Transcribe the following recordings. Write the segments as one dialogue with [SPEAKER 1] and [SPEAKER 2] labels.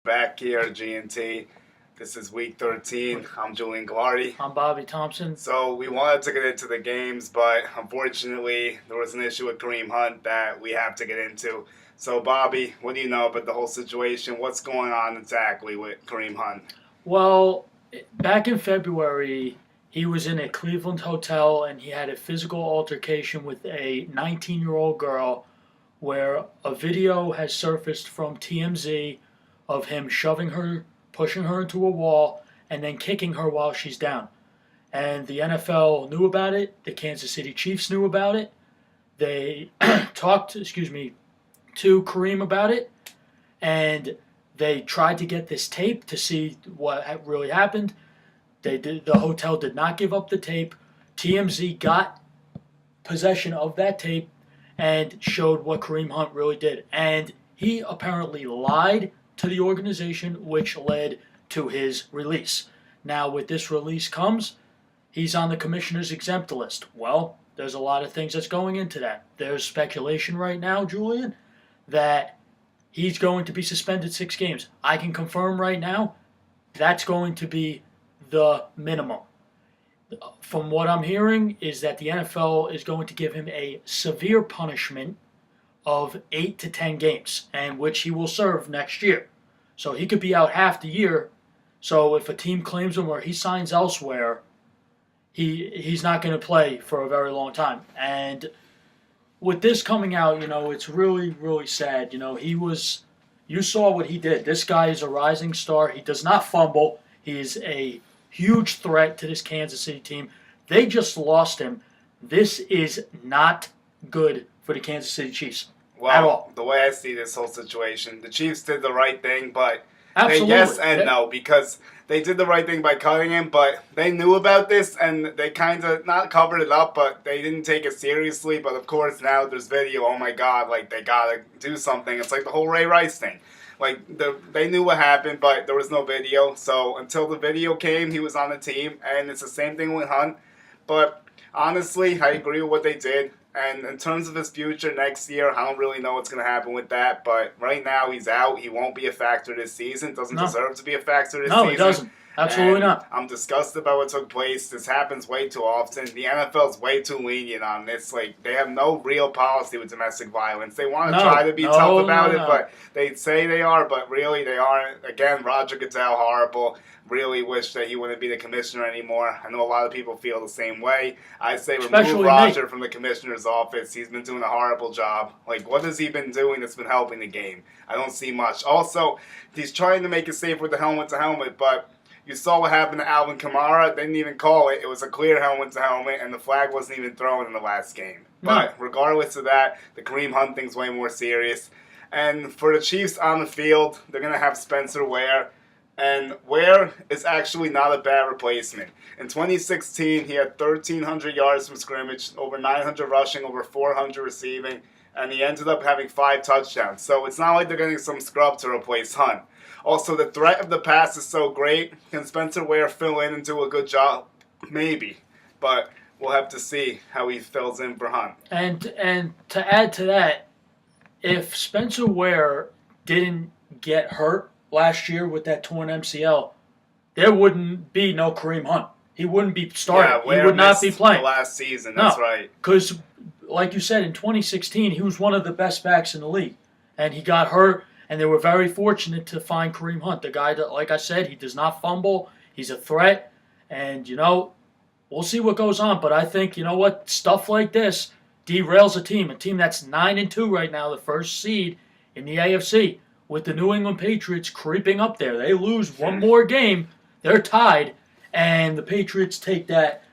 [SPEAKER 1] Back here, G&T. This is week 13. I'm Julian Gallardi.
[SPEAKER 2] I'm Bobby Thompson.
[SPEAKER 1] So we wanted to get into the games, but unfortunately there was an issue with Kareem Hunt that we have to get into. So Bobby, what do you know about the whole situation? What's going on exactly with Kareem Hunt?
[SPEAKER 2] Well, back in February, he was in a Cleveland hotel and he had a physical altercation with a 19-year-old girl where a video has surfaced from TMZ of him shoving her, pushing her into a wall, and then kicking her while she's down. And the NFL knew about it. The Kansas City Chiefs knew about it. They talked, to Kareem about it, and they tried to get this tape to see what really happened. The hotel did not give up the tape. TMZ got possession of that tape and showed what Kareem Hunt really did. And he apparently lied to the organization, which led to his release. Now, with this release comes, he's on the commissioner's exempt list. Well, there's a lot of things that's going into that. There's speculation right now, Julian, that he's going to be suspended 6 games. I can confirm right now that's going to be the minimum. From what I'm hearing is that the NFL is going to give him a severe punishment of 8 to 10 games, and which he will serve next year. So he could be out half the year. So if a team claims him or he signs elsewhere, he's not going to play for a very long time. And with this coming out, it's really, really sad. You saw what he did. This guy is a rising star. He does not fumble. He is a huge threat to this Kansas City team. They just lost him. This is not good for the Kansas City Chiefs at all.
[SPEAKER 1] The way I see this whole situation, the Chiefs did the right thing, but
[SPEAKER 2] Absolutely.
[SPEAKER 1] yes and no, because they did the right thing by cutting him, but they knew about this and they kind of not covered it up, but they didn't take it seriously. But of course now there's video. Oh my God, they gotta do something. It's like the whole Ray Rice thing. They knew what happened, but there was no video. So until the video came, he was on the team, and it's the same thing with Hunt. But honestly, I agree with what they did. And in terms of his future next year, I don't really know what's going to happen with that. But right now, he's out. He won't be a factor this season. Doesn't deserve to be a factor this season.
[SPEAKER 2] No, he doesn't. Absolutely not.
[SPEAKER 1] I'm disgusted about what took place. This happens way too often. The NFL's way too lenient on this. They have no real policy with domestic violence. They want to try to be tough about it, but they say they are, but really they aren't. Again, Roger Goodell, horrible. Really wish that he wouldn't be the commissioner anymore. I know a lot of people feel the same way. I say remove Roger from the commissioner's office. He's been doing a horrible job. What has he been doing that's been helping the game? I don't see much. Also, he's trying to make it safe with the helmet to helmet, but you saw what happened to Alvin Kamara. They didn't even call it. It was a clear helmet to helmet, and the flag wasn't even thrown in the last game. But regardless of that, the Kareem Hunt thing's way more serious. And for the Chiefs on the field, they're going to have Spencer Ware. And Ware is actually not a bad replacement. In 2016, he had 1,300 yards from scrimmage, over 900 rushing, over 400 receiving, and he ended up having 5 touchdowns. So it's not like they're getting some scrub to replace Hunt. Also, the threat of the pass is so great. Can Spencer Ware fill in and do a good job? Maybe. But we'll have to see how he fills in for Hunt.
[SPEAKER 2] And to add to that, if Spencer Ware didn't get hurt last year with that torn MCL, there wouldn't be no Kareem Hunt. He wouldn't be starting.
[SPEAKER 1] Yeah,
[SPEAKER 2] he would not be playing.
[SPEAKER 1] The last season, that's right.
[SPEAKER 2] Because, like you said, in 2016, he was one of the best backs in the league. And he got hurt. And they were very fortunate to find Kareem Hunt, the guy that, like I said, he does not fumble. He's a threat. And, we'll see what goes on. But I think, stuff like this derails a team that's 9-2 right now, the first seed in the AFC, with the New England Patriots creeping up there. They lose one more game, they're tied, and the Patriots take that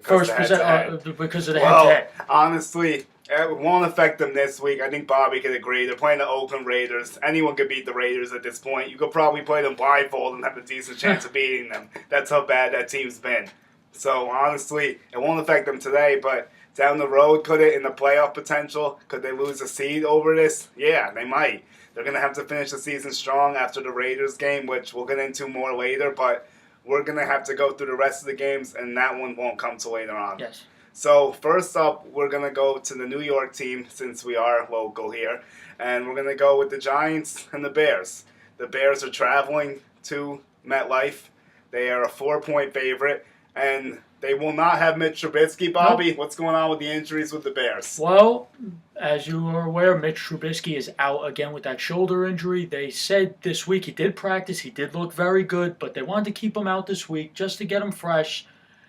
[SPEAKER 2] first possession because of the head-to-head.
[SPEAKER 1] Honestly, it won't affect them this week. I think Bobby could agree. They're playing the Oakland Raiders. Anyone could beat the Raiders at this point. You could probably play them blindfold and have a decent chance of beating them. That's how bad that team's been. So, honestly, it won't affect them today, but down the road, could it in the playoff potential? Could they lose a seed over this? Yeah, they might. They're going to have to finish the season strong after the Raiders game, which we'll get into more later, but we're going to have to go through the rest of the games, and that one won't come till later on.
[SPEAKER 2] Yes.
[SPEAKER 1] So first up, we're going to go to the New York team since we are local here. And we're going to go with the Giants and the Bears. The Bears are traveling to MetLife. They are a 4-point favorite, and they will not have Mitch Trubisky. Bobby,
[SPEAKER 2] Nope.
[SPEAKER 1] What's going on with the injuries with the Bears?
[SPEAKER 2] Well, as you are aware, Mitch Trubisky is out again with that shoulder injury. They said this week he did practice. He did look very good, but they wanted to keep him out this week just to get him fresh.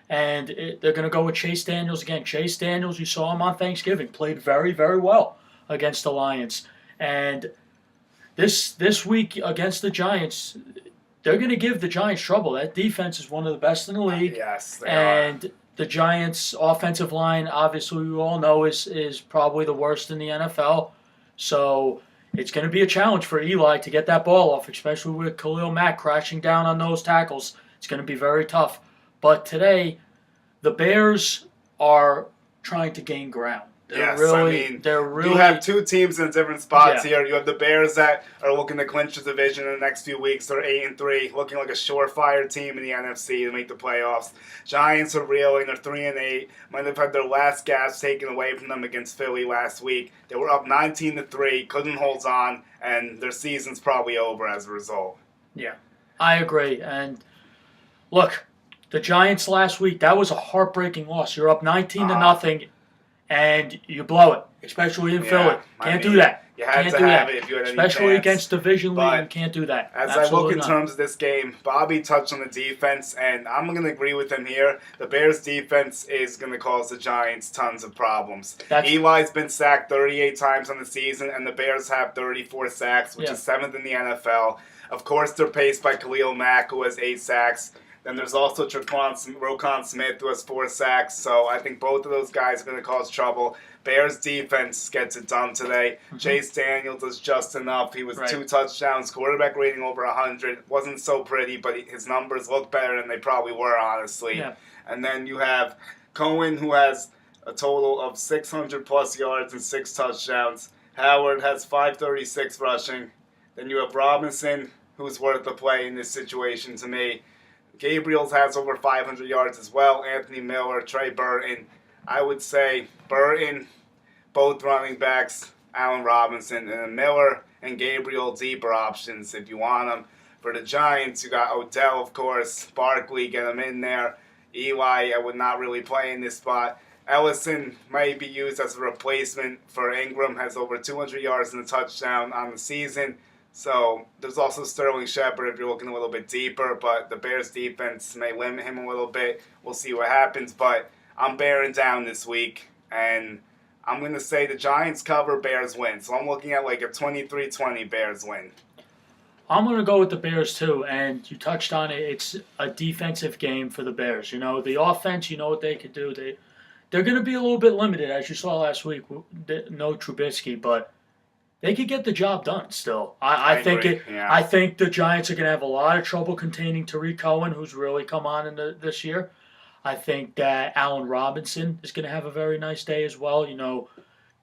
[SPEAKER 2] And they're going to go with Chase Daniels again. Chase Daniels, you saw him on Thanksgiving, played very, very well against the Lions. And this week against the Giants, they're going to give the Giants trouble. That defense is one of the best in the league.
[SPEAKER 1] Yes, they
[SPEAKER 2] and
[SPEAKER 1] are.
[SPEAKER 2] The Giants' offensive line, obviously, we all know is probably the worst in the NFL. So it's going to be a challenge for Eli to get that ball off, especially with Khalil Mack crashing down on those tackles. It's going to be very tough. But today, the Bears are trying to gain ground. They're really.
[SPEAKER 1] You have two teams in different spots
[SPEAKER 2] Yeah.
[SPEAKER 1] here. You have the Bears that are looking to clinch the division in the next few weeks. They're 8-3, looking like a surefire team in the NFC to make the playoffs. Giants are reeling. They're 3-8. Might have had their last gasp taken away from them against Philly last week. They were up 19-3, couldn't hold on, and their season's probably over as a result.
[SPEAKER 2] Yeah, I agree. And look, the Giants last week, that was a heartbreaking loss. You're up 19-0, and you blow it, especially in Philly. Can't do that.
[SPEAKER 1] You had
[SPEAKER 2] Can't
[SPEAKER 1] to
[SPEAKER 2] do
[SPEAKER 1] have
[SPEAKER 2] that.
[SPEAKER 1] it if you had any
[SPEAKER 2] Especially
[SPEAKER 1] chance.
[SPEAKER 2] against division league,
[SPEAKER 1] But
[SPEAKER 2] you can't do that.
[SPEAKER 1] As
[SPEAKER 2] Absolutely
[SPEAKER 1] I look in
[SPEAKER 2] not.
[SPEAKER 1] terms of this game, Bobby touched on the defense, and I'm going to agree with him here. The Bears' defense is going to cause the Giants tons of problems. Eli's been sacked 38 times on the season, and the Bears have 34 sacks, which is 7th in the NFL. Of course, they're paced by Khalil Mack, who has 8 sacks. Then there's also Roquan Smith, who has 4 sacks. So I think both of those guys are going to cause trouble. Bears defense gets it done today. Chase Daniels does just enough. He was 2 touchdowns, quarterback rating over 100. Wasn't so pretty, but his numbers look better than they probably were, honestly.
[SPEAKER 2] Yeah.
[SPEAKER 1] And then you have Cohen, who has a total of 600-plus yards and 6 touchdowns. Howard has 536 rushing. Then you have Robinson, who's worth the play in this situation to me. Gabriel's has over 500 yards as well. Anthony Miller, Trey Burton. I would say Burton, both running backs, Allen Robinson, and then Miller and Gabriel deeper options if you want them. For the Giants, you got Odell, of course. Barkley, get him in there. Eli, I would not really play in this spot. Ellison might be used as a replacement for Ingram, has over 200 yards and a touchdown on the season. So there's also Sterling Shepard if you're looking a little bit deeper, but the Bears defense may limit him a little bit. We'll see what happens, but I'm bearing down this week, and I'm going to say the Giants cover, Bears win. So I'm looking at like a 23-20 Bears win.
[SPEAKER 2] I'm going to go with the Bears too, and you touched on it. It's a defensive game for the Bears. You know, the offense, you know what they could do. They're going to be a little bit limited, as you saw last week. No Trubisky, but they could get the job done still. I think I think the Giants are going to have a lot of trouble containing Tariq Cohen, who's really come on in this year. I think that Allen Robinson is going to have a very nice day as well. You know,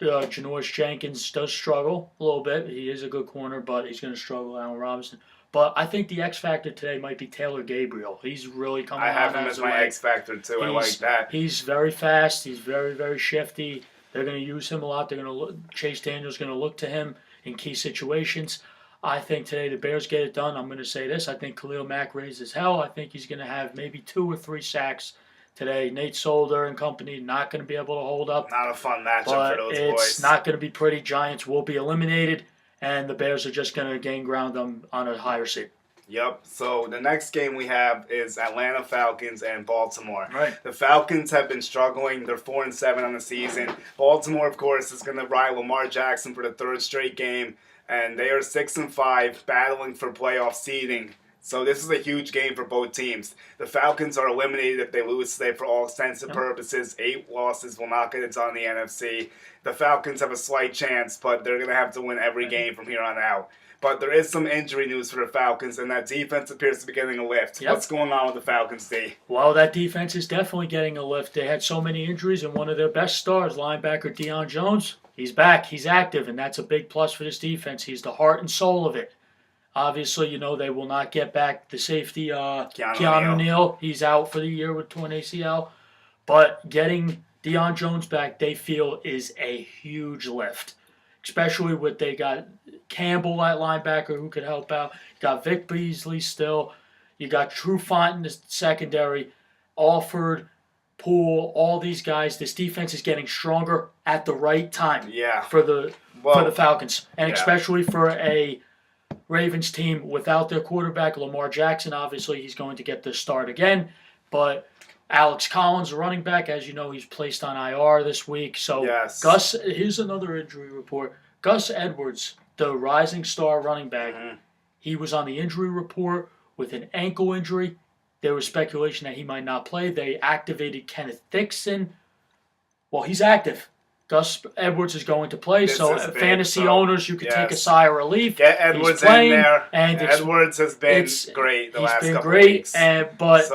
[SPEAKER 2] Janoris Jenkins does struggle a little bit. He is a good corner, but he's going to struggle, Allen Robinson. But I think the X factor today might be Taylor Gabriel. He's really coming on.
[SPEAKER 1] I have him as my X factor too. I like that.
[SPEAKER 2] He's very fast. He's very, very shifty. They're going to use him a lot. They're going to Chase Daniels going to look to him in key situations. I think today the Bears get it done. I'm going to say this. I think Khalil Mack raises hell. I think he's going to have maybe 2 or 3 sacks today. Nate Solder and company not going to be able to hold up.
[SPEAKER 1] Not a fun matchup for those boys.
[SPEAKER 2] It's not going to be pretty. Giants will be eliminated, and the Bears are just going to gain ground on a higher seed.
[SPEAKER 1] Yep. So the next game we have is Atlanta Falcons and Baltimore.
[SPEAKER 2] Right.
[SPEAKER 1] The Falcons have been struggling. They're 4-7 on the season. Baltimore, of course, is going to ride Lamar Jackson for the 3rd straight game, and they are 6-5, battling for playoff seeding. So this is a huge game for both teams. The Falcons are eliminated if they lose today for all intents and purposes. 8 losses will not get it done in the NFC. The Falcons have a slight chance, but they're going to have to win every game from here on out. But there is some injury news for the Falcons, and that defense appears to be getting a lift.
[SPEAKER 2] Yep.
[SPEAKER 1] What's going on with the Falcons, D?
[SPEAKER 2] Well, that defense is definitely getting a lift. They had so many injuries, and one of their best stars, linebacker Deion Jones, he's back. He's active, and that's a big plus for this defense. He's the heart and soul of it. Obviously, you know, they will not get back the safety, Keanu Neal. He's out for the year with torn ACL. But getting Deion Jones back, they feel, is a huge lift. especially with they got Campbell at linebacker who could help out. You got Vic Beasley still. You got Trufant in the secondary. Alford, Poole, all these guys. This defense is getting stronger at the right time.
[SPEAKER 1] Yeah.
[SPEAKER 2] For the Falcons, and especially for a Ravens team without their quarterback, Lamar Jackson. Obviously, he's going to get the start again, but Alex Collins, the running back, as you know, he's placed on IR this week. So Gus, here's another injury report. Gus Edwards, the rising star running back, he was on the injury report with an ankle injury. There was speculation that he might not play. They activated Kenneth Dixon. Well, he's active. Gus Edwards is going to play, so fantasy owners, you could take a sigh of relief.
[SPEAKER 1] Get Edwards in there. And Edwards has been great the last couple of weeks.
[SPEAKER 2] But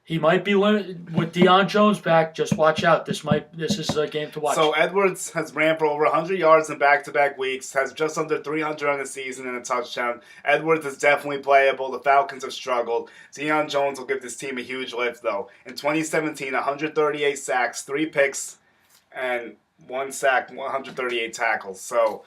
[SPEAKER 2] he might be limited with Deion Jones back. Just watch out. This is a game to watch.
[SPEAKER 1] So Edwards has ran for over 100 yards in back-to-back weeks, has just under 300 on the season and a touchdown. Edwards is definitely playable. The Falcons have struggled. Deion Jones will give this team a huge lift, though. In 2017, 138 sacks, 3 picks, and 1 sack, 138 tackles. So,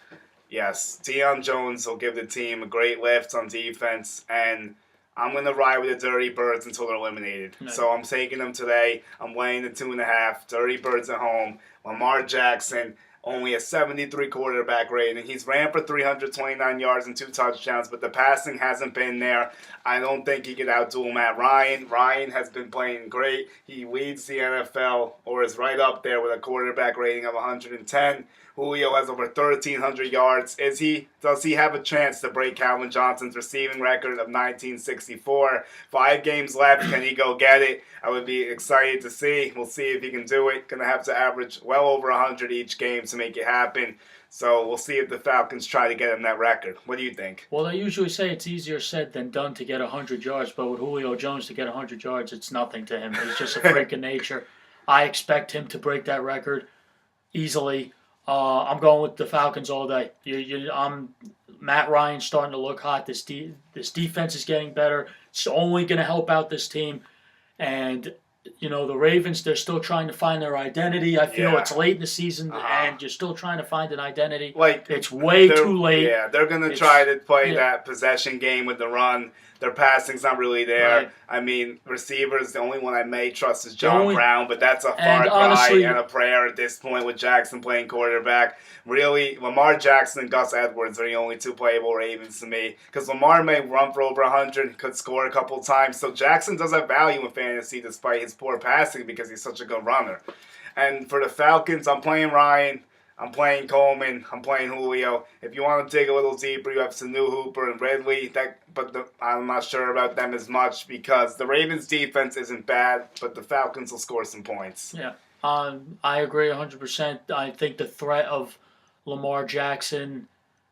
[SPEAKER 1] yes, Deion Jones will give the team a great lift on defense, and I'm going to ride with the Dirty Birds until they're eliminated. Nice. So I'm taking them today. I'm laying the 2.5. Dirty Birds at home. Lamar Jackson, only a 73 quarterback rating. He's ran for 329 yards and 2 touchdowns, but the passing hasn't been there. I don't think he could outduel Matt Ryan. Ryan has been playing great. He leads the NFL, or is right up there with a quarterback rating of 110. Julio has over 1,300 yards. Does he have a chance to break Calvin Johnson's receiving record of 1964? 5 games left. Can he go get it? I would be excited to see. We'll see if he can do it. Going to have to average well over 100 each game to make it happen. So we'll see if the Falcons try to get him that record. What do you think?
[SPEAKER 2] Well, they usually say it's easier said than done to get 100 yards, but with Julio Jones to get 100 yards, it's nothing to him. He's just a freak of nature. I expect him to break that record easily. I'm going with the Falcons all day. Matt Ryan's starting to look hot. This defense is getting better. It's only going to help out this team. And, the Ravens, they're still trying to find their identity. I feel it's late in the season, and you're still trying to find an identity. It's way too late.
[SPEAKER 1] Yeah, they're going to try to play that possession game with the run. Their passing's not really there. Right. I mean, receivers, the only one I may trust is John Brown, but that's a far cry and a prayer at this point with Jackson playing quarterback. Really, Lamar Jackson and Gus Edwards are the only 2 playable Ravens to me, because Lamar may run for over 100, could score a couple times. So Jackson does have value in fantasy despite his poor passing because he's such a good runner. And for the Falcons, I'm playing Ryan. I'm playing Coleman. I'm playing Julio. If you want to dig a little deeper, you have Sanu Hooper and Ridley. I'm not sure about them as much because the Ravens' defense isn't bad, but the Falcons will score some points.
[SPEAKER 2] Yeah, I agree 100%. I think the threat of Lamar Jackson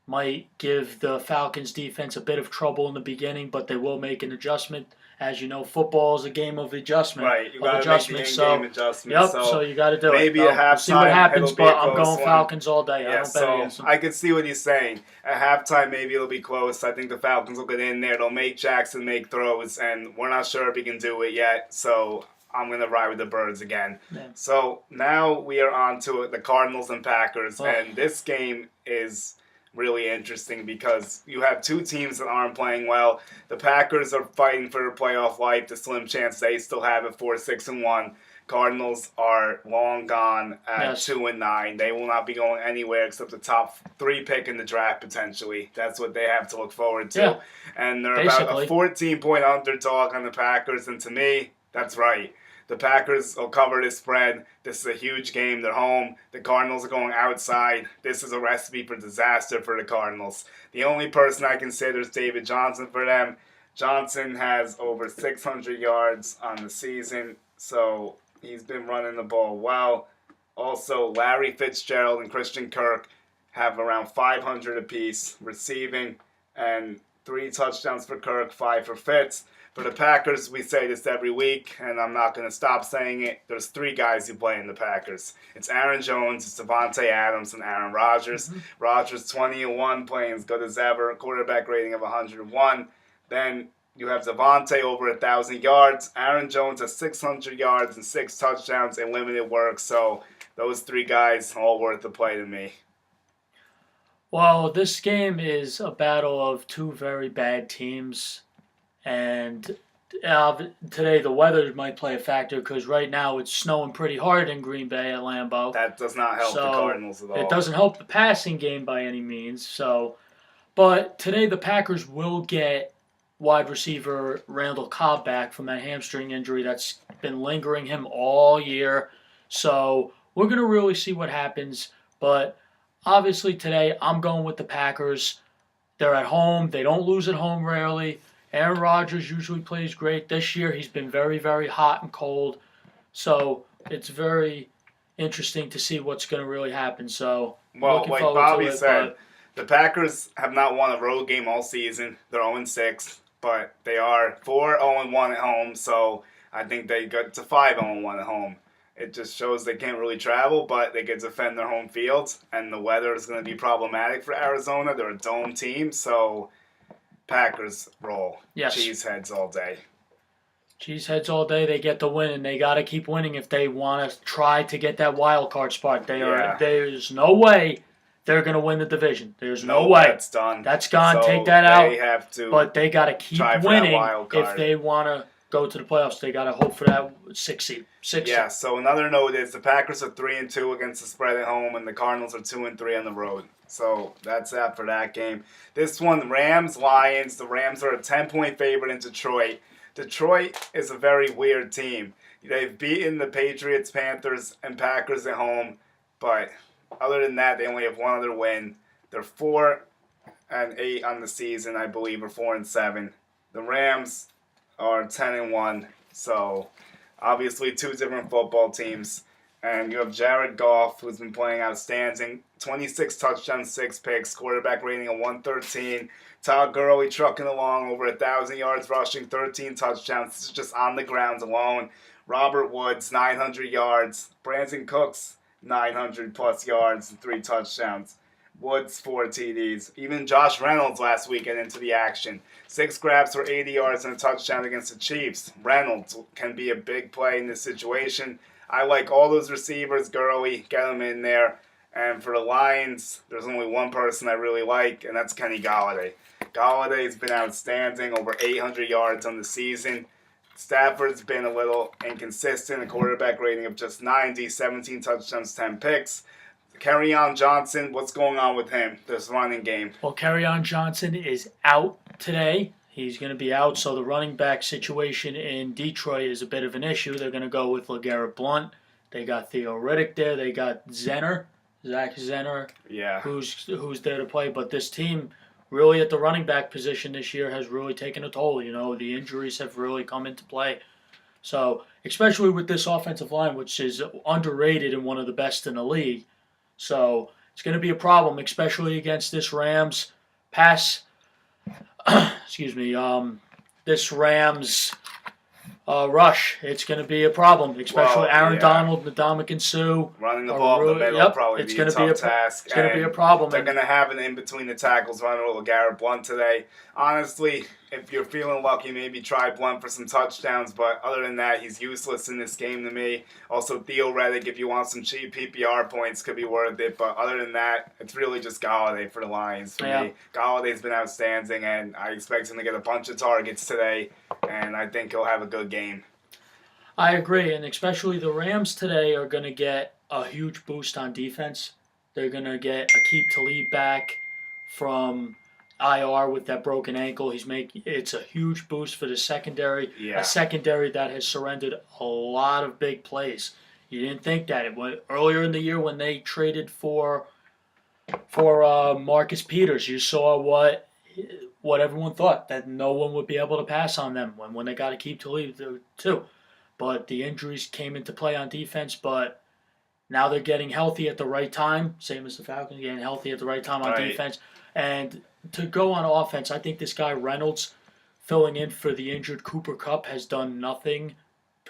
[SPEAKER 2] might give the Falcons' defense a bit of trouble in the beginning, but they will make an adjustment. As you know, football is a game of adjustment.
[SPEAKER 1] Right, you got to make the in-game adjustment.
[SPEAKER 2] Yep, so you got to do
[SPEAKER 1] maybe
[SPEAKER 2] it.
[SPEAKER 1] Maybe at halftime,
[SPEAKER 2] see what happens, but I'm going Falcons all day.
[SPEAKER 1] Yeah, so I can see what he's saying. At halftime, maybe it'll be close. I think the Falcons will get in there. They'll make Jackson make throws, and we're not sure if he can do it yet. So I'm going to ride with the Birds again. Yeah. So now we are on to the Cardinals and Packers, and this game is really interesting because you have 2 teams that aren't playing well. The Packers are fighting for their playoff life. The slim chance they still have it 4-6-1. Cardinals are long gone at 2-9. They will not be going anywhere except the top 3 pick in the draft potentially. That's what they have to look forward to. Yeah. And they're about a 14-point underdog on the Packers, and to me, that's right. The Packers will cover this spread. This is a huge game. They're home. The Cardinals are going outside. This is a recipe for disaster for the Cardinals. The only person I consider is David Johnson for them. Johnson has over 600 yards on the season, so he's been running the ball well. Also, Larry Fitzgerald and Christian Kirk have around 500 apiece receiving, and 3 touchdowns for Kirk, 5 for Fitz. For the Packers, we say this every week, and I'm not going to stop saying it. There's 3 guys who play in the Packers. It's Aaron Jones, it's Davante Adams, and Aaron Rodgers. Mm-hmm. Rodgers 20-1, playing as good as ever, quarterback rating of 101. Then you have Davante over 1,000 yards. Aaron Jones has 600 yards and 6 touchdowns in limited work. So those 3 guys all worth the play to me.
[SPEAKER 2] Well, this game is a battle of two very bad teams, and today the weather might play a factor because right now it's snowing pretty hard in Green Bay at Lambeau.
[SPEAKER 1] That does not help the
[SPEAKER 2] So
[SPEAKER 1] Cardinals at
[SPEAKER 2] it
[SPEAKER 1] all.
[SPEAKER 2] doesn't help the passing game by any means. So, but today the Packers will get wide receiver Randall Cobb back from that hamstring injury that's been lingering him all year. So we're gonna really see what happens. But obviously today I'm going with the Packers. They're at home. They don't lose at home rarely. Aaron Rodgers usually plays great. This year he's been very, very hot and cold. So it's very interesting to see what's going to really happen. So
[SPEAKER 1] Well,
[SPEAKER 2] looking
[SPEAKER 1] like
[SPEAKER 2] forward
[SPEAKER 1] Bobby
[SPEAKER 2] to it.
[SPEAKER 1] said, the Packers have not won a road game all season. They're 0-6, but they are 4-0-1 at home. So I think they got to 5-0-1 at home. It just shows they can't really travel, but they can defend their home fields, and the weather is going to be problematic for Arizona. They're a dome team, so Packers roll.
[SPEAKER 2] Yes.
[SPEAKER 1] Cheeseheads all day.
[SPEAKER 2] Cheeseheads all day. They get the win, and they got to keep winning if they want to try to get that wild card spot. There's no way they're going to win the division. There's no way.
[SPEAKER 1] That's done.
[SPEAKER 2] That's gone.
[SPEAKER 1] So
[SPEAKER 2] Take that out.
[SPEAKER 1] They have to.
[SPEAKER 2] But they got to keep
[SPEAKER 1] try for that
[SPEAKER 2] winning
[SPEAKER 1] wild card.
[SPEAKER 2] if they want to go to the playoffs. They got to hope for that 6 seed.
[SPEAKER 1] Yeah. So another note is the Packers are 3-2 against the spread at home, and the Cardinals are 2-3 on the road. So that's that for that game. This one, Rams Lions. The Rams are a 10-point favorite in Detroit. Detroit is a very weird team. They've beaten the Patriots, Panthers, and Packers at home, but other than that, they only have one other win. They're 4-8 on the season, I believe, or 4-7. The Rams are 10-1. So obviously, two different football teams. And you have Jared Goff, who's been playing outstanding. 26 touchdowns, 6 picks, quarterback rating of 113. Todd Gurley trucking along over 1,000 yards rushing, 13 touchdowns. This is just on the ground alone. Robert Woods, 900 yards. Brandon Cooks, 900 plus yards and 3 touchdowns. Woods, 4 TDs. Even Josh Reynolds last weekend into the action. 6 grabs for 80 yards and a touchdown against the Chiefs. Reynolds can be a big play in this situation. I like all those receivers. Gurley, get them in there. And for the Lions, there's only one person I really like, and that's Kenny Golladay. Galladay's been outstanding, over 800 yards on the season. Stafford's been a little inconsistent, a quarterback rating of just 90, 17 touchdowns, 10 picks. Kerryon Johnson, what's going on with him, this running game?
[SPEAKER 2] Well, Kerryon Johnson is out today. He's going to be out, so the running back situation in Detroit is a bit of an issue. They're going to go with LeGarrette Blount. They got Theo Riddick there. They got Zach Zenner, who's there to play. But this team, really at the running back position this year, has really taken a toll. You know, the injuries have really come into play. So, especially with this offensive line, which is underrated and one of the best in the league. So, it's going to be a problem, especially against this Rams pass. This Rams rush. It's going to be a problem, especially Aaron Donald, Ndamukong Suh.
[SPEAKER 1] Running the ball in the middle probably
[SPEAKER 2] it's
[SPEAKER 1] be a tough task.
[SPEAKER 2] It's going to be a problem.
[SPEAKER 1] They're going to have an in-between the tackles running with LeGarrette Blount today. Honestly, if you're feeling lucky, maybe try Blount for some touchdowns, but other than that, he's useless in this game to me. Also, Theo Riddick, if you want some cheap PPR points, could be worth it, but other than that, it's really just Golladay for the Lions for me. Galladay's been outstanding, and I expect him to get a bunch of targets today, and I think he'll have a good game.
[SPEAKER 2] I agree, and especially the Rams today are going to get a huge boost on defense. They're going to get Aqib Talib back from IR with that broken ankle. It's a huge boost for the secondary.
[SPEAKER 1] Yeah.
[SPEAKER 2] A secondary that has surrendered a lot of big plays. You didn't think that. Earlier in the year when they traded for Marcus Peters, you saw what everyone thought, that no one would be able to pass on them when they got Aqib Talib too. But the injuries came into play on defense, but now they're getting healthy at the right time. Same as the Falcons, getting healthy at the right time on defense. And to go on offense, I think this guy Reynolds, filling in for the injured Cooper Kupp, has done nothing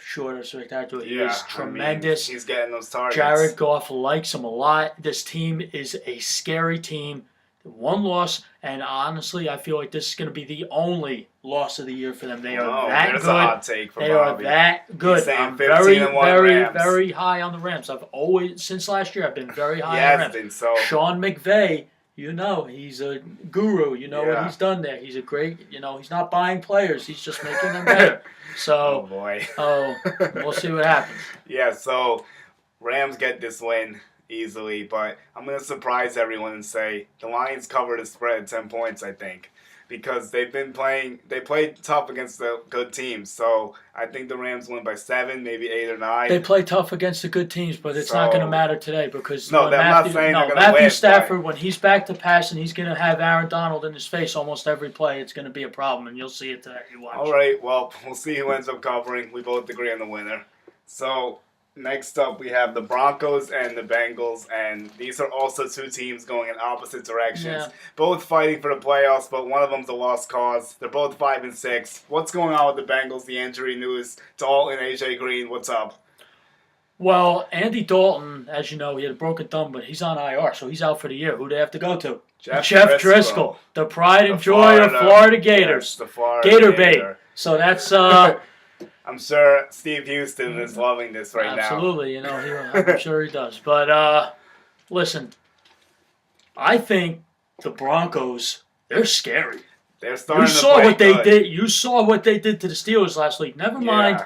[SPEAKER 2] short of spectacular. He is tremendous.
[SPEAKER 1] He's getting those targets.
[SPEAKER 2] Jared Goff likes him a lot. This team is a scary team. One loss, and honestly, I feel like this is going to be the only loss of the year for them. They are that good.
[SPEAKER 1] A hot take from
[SPEAKER 2] They
[SPEAKER 1] Bobby.
[SPEAKER 2] are that good. I'm very high on the Rams. I've always, since last year, I've been very high on the Rams.
[SPEAKER 1] So.
[SPEAKER 2] Sean McVay he's a guru. You know what
[SPEAKER 1] Yeah.
[SPEAKER 2] he's done there. He's a great, he's not buying players. He's just making them better.
[SPEAKER 1] Oh
[SPEAKER 2] So,
[SPEAKER 1] boy.
[SPEAKER 2] we'll see what happens.
[SPEAKER 1] Yeah, so Rams get this win easily, but I'm going to surprise everyone and say the Lions covered the spread at 10 points, I think, because they played tough against the good teams. So I think the Rams win by 7, maybe 8 or 9.
[SPEAKER 2] They play tough against the good teams, but it's not going to matter today because
[SPEAKER 1] No, I'm not saying they're going to win.
[SPEAKER 2] Matthew Stafford, when he's back to passing, he's going to have Aaron Donald in his face almost every play. It's going to be a problem, and you'll see it today. You watch.
[SPEAKER 1] All right, well, we'll see who ends up covering. We both agree on the winner. So next up, we have the Broncos and the Bengals, and these are also two teams going in opposite directions.
[SPEAKER 2] Yeah.
[SPEAKER 1] Both fighting for the playoffs, but one of them's a lost cause. They're both 5-6. What's going on with the Bengals? The injury news. Dalton, AJ Green, what's up?
[SPEAKER 2] Well, Andy Dalton, as you know, he had a broken thumb, but he's on IR, so he's out for the year. Who do they have to go to? Jeff Driscoll, the pride and joy of Florida Gators.
[SPEAKER 1] Yes, the Florida
[SPEAKER 2] Gator
[SPEAKER 1] Gator.
[SPEAKER 2] bait. So that's
[SPEAKER 1] I'm sure Steve Houston is loving this right now.
[SPEAKER 2] absolutely. I'm sure he does. But listen, I think the Broncos, they're scary.
[SPEAKER 1] They're starting
[SPEAKER 2] You
[SPEAKER 1] to
[SPEAKER 2] saw
[SPEAKER 1] play
[SPEAKER 2] what they
[SPEAKER 1] good.
[SPEAKER 2] did. You saw what they did to the Steelers last week. Never mind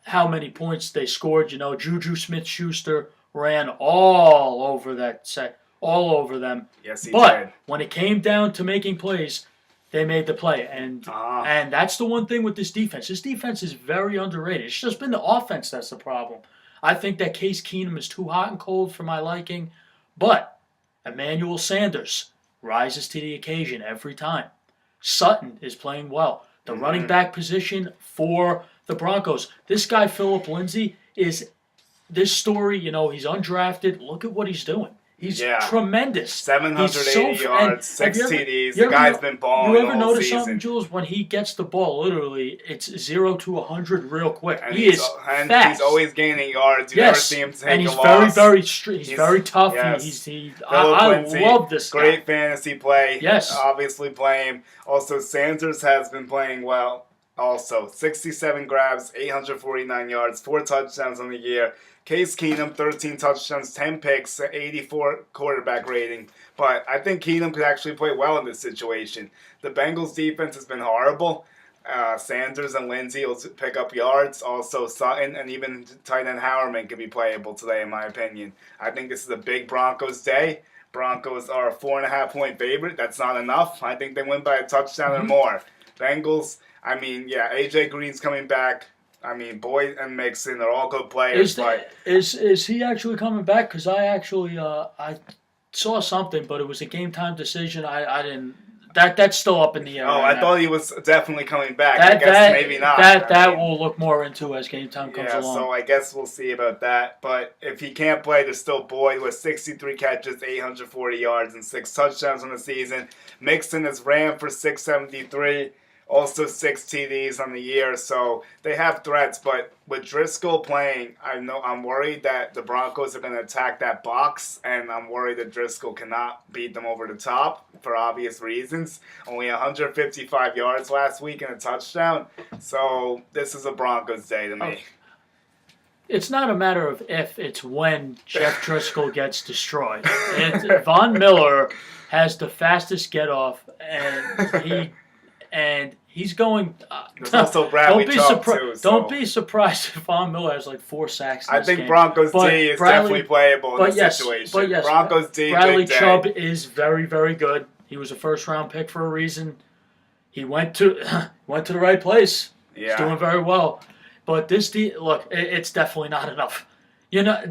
[SPEAKER 2] how many points they scored. Juju Smith-Schuster ran all over that set, all over them.
[SPEAKER 1] Yes, he
[SPEAKER 2] But
[SPEAKER 1] did.
[SPEAKER 2] when it came down to making plays, they made the play, and that's the one thing with this defense. This defense is very underrated. It's just been the offense that's the problem. I think that Case Keenum is too hot and cold for my liking, but Emmanuel Sanders rises to the occasion every time. Sutton is playing well. The running back position for the Broncos. This guy, Philip Lindsay, is this story. He's undrafted. Look at what he's doing. He's tremendous.
[SPEAKER 1] 780 yards, 6 TDs. The guy's been balling
[SPEAKER 2] You ever
[SPEAKER 1] the whole
[SPEAKER 2] notice
[SPEAKER 1] season.
[SPEAKER 2] something, Jules? When he gets the ball, literally, it's 0 to 100 real quick.
[SPEAKER 1] And
[SPEAKER 2] He is fast.
[SPEAKER 1] He's always gaining yards. You never see him take
[SPEAKER 2] and he's
[SPEAKER 1] a loss.
[SPEAKER 2] he's very tough.
[SPEAKER 1] Yes.
[SPEAKER 2] I
[SPEAKER 1] Lindsay,
[SPEAKER 2] love this guy.
[SPEAKER 1] Great fantasy play.
[SPEAKER 2] Yes.
[SPEAKER 1] Obviously playing. Also, Sanders has been playing well. Also, 67 grabs, 849 yards, 4 touchdowns on the year. Case Keenum, 13 touchdowns, 10 picks, 84 quarterback rating. But I think Keenum could actually play well in this situation. The Bengals' defense has been horrible. Sanders and Lindsay will pick up yards. Also, Sutton and even tight end Howerman can be playable today, in my opinion. I think this is a big Broncos day. Broncos are a 4.5-point favorite. That's not enough. I think they win by a touchdown or more. Bengals, AJ Green's coming back. Boyd and Mixon are all good players.
[SPEAKER 2] Is he actually coming back? Because I actually I saw something, but it was a game time decision. I didn't. That's still up in the air.
[SPEAKER 1] Oh,
[SPEAKER 2] right
[SPEAKER 1] I
[SPEAKER 2] now.
[SPEAKER 1] thought he was definitely coming back. I guess maybe not.
[SPEAKER 2] That we'll look more into as game time comes along.
[SPEAKER 1] So I guess we'll see about that. But if he can't play, there's still Boyd with 63 catches, 840 yards, and 6 touchdowns on the season. Mixon has ran for 673. Also 6 TDs on the year, so they have threats. But with Driscoll playing, I'm worried that the Broncos are going to attack that box, and I'm worried that Driscoll cannot beat them over the top for obvious reasons. Only 155 yards last week and a touchdown, so this is a Broncos day to me.
[SPEAKER 2] It's not a matter of if, it's when Jeff Driscoll gets destroyed. Von Miller has the fastest get off, and he's going.
[SPEAKER 1] There's also Bradley Chubb too.
[SPEAKER 2] Don't be surprised if Von Miller has like 4 sacks. In
[SPEAKER 1] I
[SPEAKER 2] this
[SPEAKER 1] think
[SPEAKER 2] game.
[SPEAKER 1] Broncos D is definitely playable in this situation.
[SPEAKER 2] But yes,
[SPEAKER 1] Broncos D,
[SPEAKER 2] Bradley
[SPEAKER 1] big day.
[SPEAKER 2] Chubb is very, very good. He was a first-round pick for a reason. He went to the right place.
[SPEAKER 1] Yeah.
[SPEAKER 2] He's doing very well. But it's definitely not enough.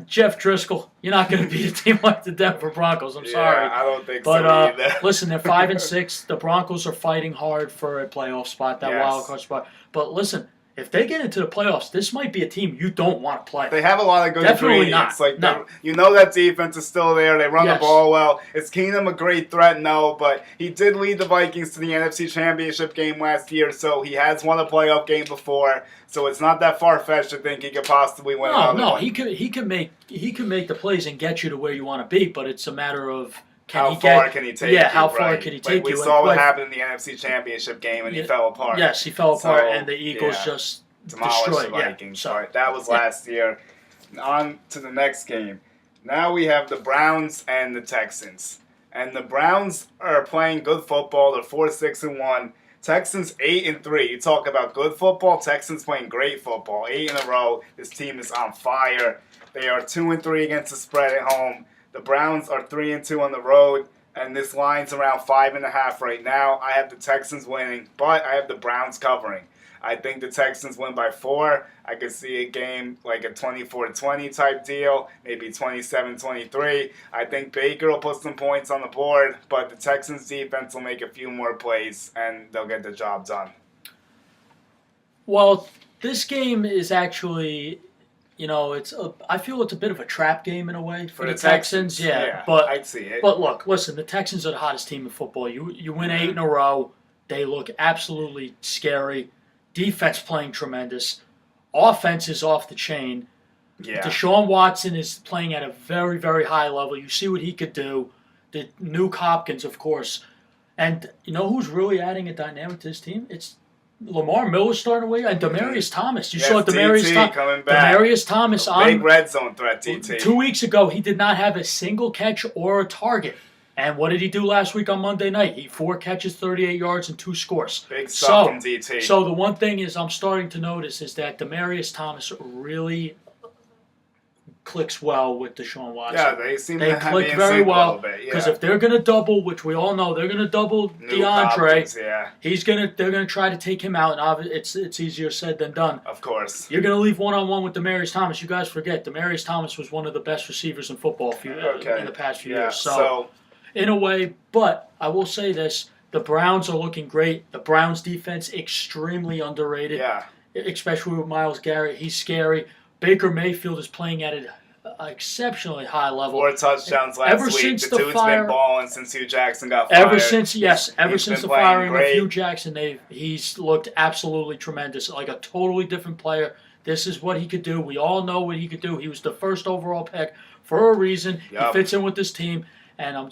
[SPEAKER 2] Jeff Driscoll, you're not going to beat a team like the Denver Broncos. I'm sorry.
[SPEAKER 1] I don't think
[SPEAKER 2] but,
[SPEAKER 1] so either.
[SPEAKER 2] Listen, they're 5-6. The Broncos are fighting hard for a playoff spot, that wild card spot. But listen, if they get into the playoffs, this might be a team you don't want to play.
[SPEAKER 1] They have a lot of good ingredients.
[SPEAKER 2] No.
[SPEAKER 1] That defense is still there. They run the ball well. Is Keenum a great threat? No, but he did lead the Vikings to the NFC Championship game last year, so he has won a playoff game before. So it's not that far-fetched to think he could possibly win another one.
[SPEAKER 2] He could make the plays and get you to where you want to be, but it's a matter of
[SPEAKER 1] how far can he take you?
[SPEAKER 2] Yeah, how far can he take you?
[SPEAKER 1] We saw what happened in the NFC Championship game, and he fell apart.
[SPEAKER 2] Yes, he fell apart, and the Eagles just
[SPEAKER 1] demolished
[SPEAKER 2] destroyed
[SPEAKER 1] the Vikings.
[SPEAKER 2] Yeah,
[SPEAKER 1] that was last year. On to the next game. Now we have the Browns and the Texans. And the Browns are playing good football. They're 4-6-1. Texans 8-3. You talk about good football. Texans playing great football. 8 in a row. This team is on fire. They are 2-3 against the spread at home. The Browns are 3-2 on the road. And this line's around 5.5 right now. I have the Texans winning, but I have the Browns covering. I think the Texans win by 4. I could see a game like a 24-20 type deal, maybe 27-23. I think Baker will put some points on the board, but the Texans defense will make a few more plays, and they'll get the job done.
[SPEAKER 2] Well, this game is actually, I feel it's a bit of a trap game in a way for the Texans. Yeah, but
[SPEAKER 1] I'd see it.
[SPEAKER 2] But look, listen, the Texans are the hottest team in football. You win 8 in a row. They look absolutely scary. Defense playing tremendous. Offense is off the chain.
[SPEAKER 1] Yeah.
[SPEAKER 2] Deshaun Watson is playing at a very, very high level. You see what he could do. The Nuke Hopkins, of course. And you know who's really adding a dynamic to this team? It's Lamar Miller starting away and Demaryius Thomas. You saw Demaryius Thomas on
[SPEAKER 1] big red zone threat. DT
[SPEAKER 2] 2 weeks ago, he did not have a single catch or a target. And what did he do last week on Monday night? He 4 catches, 38 yards, and 2 scores.
[SPEAKER 1] Big stuff from DT.
[SPEAKER 2] So the one thing is I'm starting to notice is that Demaryius Thomas really clicks well with Deshaun Watson.
[SPEAKER 1] Yeah, they
[SPEAKER 2] click very well
[SPEAKER 1] because
[SPEAKER 2] if they're going to double, which we all know they're going to double DeAndre, they're going to try to take him out, and it's easier said than done.
[SPEAKER 1] Of course,
[SPEAKER 2] you're going to leave one-on-one with Demaryius Thomas. You guys forget Demaryius Thomas was one of the best receivers in football in the past few years. So in a way, but I will say this. The Browns are looking great. The Browns defense extremely underrated.
[SPEAKER 1] Yeah.
[SPEAKER 2] Especially with Myles Garrett. He's scary. Baker Mayfield is playing at an exceptionally high level.
[SPEAKER 1] 4 touchdowns last week.
[SPEAKER 2] Since
[SPEAKER 1] the dude's been balling since Hugh Jackson got fired.
[SPEAKER 2] Ever since the firing of Hugh Jackson, he's looked absolutely tremendous. Like a totally different player. This is what he could do. We all know what he could do. He was the first overall pick for a reason. Yep. He fits in with this team. And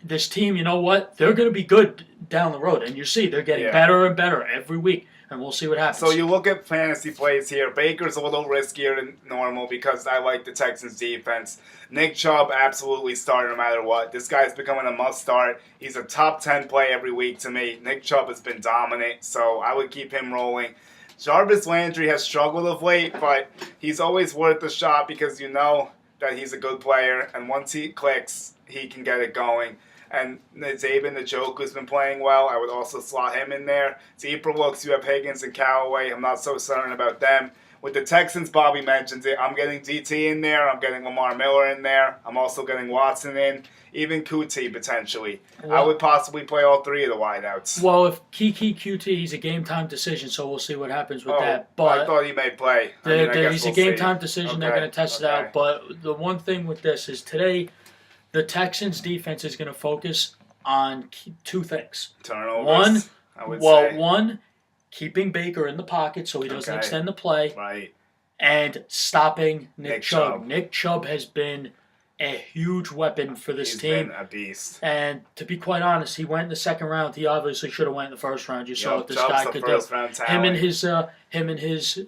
[SPEAKER 2] this team, you know what? They're going to be good down the road. And you see, they're getting better and better every week. And we'll see what happens.
[SPEAKER 1] So you look at fantasy plays here. Baker's a little riskier than normal because I like the Texans' defense. Nick Chubb absolutely start no matter what. This guy's becoming a must-start. He's a top 10 play every week to me. Nick Chubb has been dominant, so I would keep him rolling. Jarvis Landry has struggled of late, but he's always worth a shot because you know that he's a good player. And once he clicks, he can get it going. And Xavier Njoku's been playing well. I would also slot him in there. Deeper looks, you have Higgins and Callaway. I'm not so certain about them. With the Texans, Bobby mentions it. I'm getting DT in there. I'm getting Lamar Miller in there. I'm also getting Watson in. Even QT, potentially. I would possibly play all 3 of the wideouts.
[SPEAKER 2] Well, if Kiki QT, he's a game-time decision, so we'll see what happens with that. But
[SPEAKER 1] I thought he may play.
[SPEAKER 2] He's a game-time decision. Okay. They're going to test it out. But the one thing with this is today, the Texans' defense is going to focus on 2 things.
[SPEAKER 1] Turnovers,
[SPEAKER 2] One, keeping Baker in the pocket so he doesn't extend the play.
[SPEAKER 1] Right.
[SPEAKER 2] And stopping Nick Chubb. Nick Chubb has been a huge weapon for this team.
[SPEAKER 1] He's been a beast.
[SPEAKER 2] And to be quite honest, he went in the second round. He obviously should have went in the first round. You saw what this guy could do. Him and his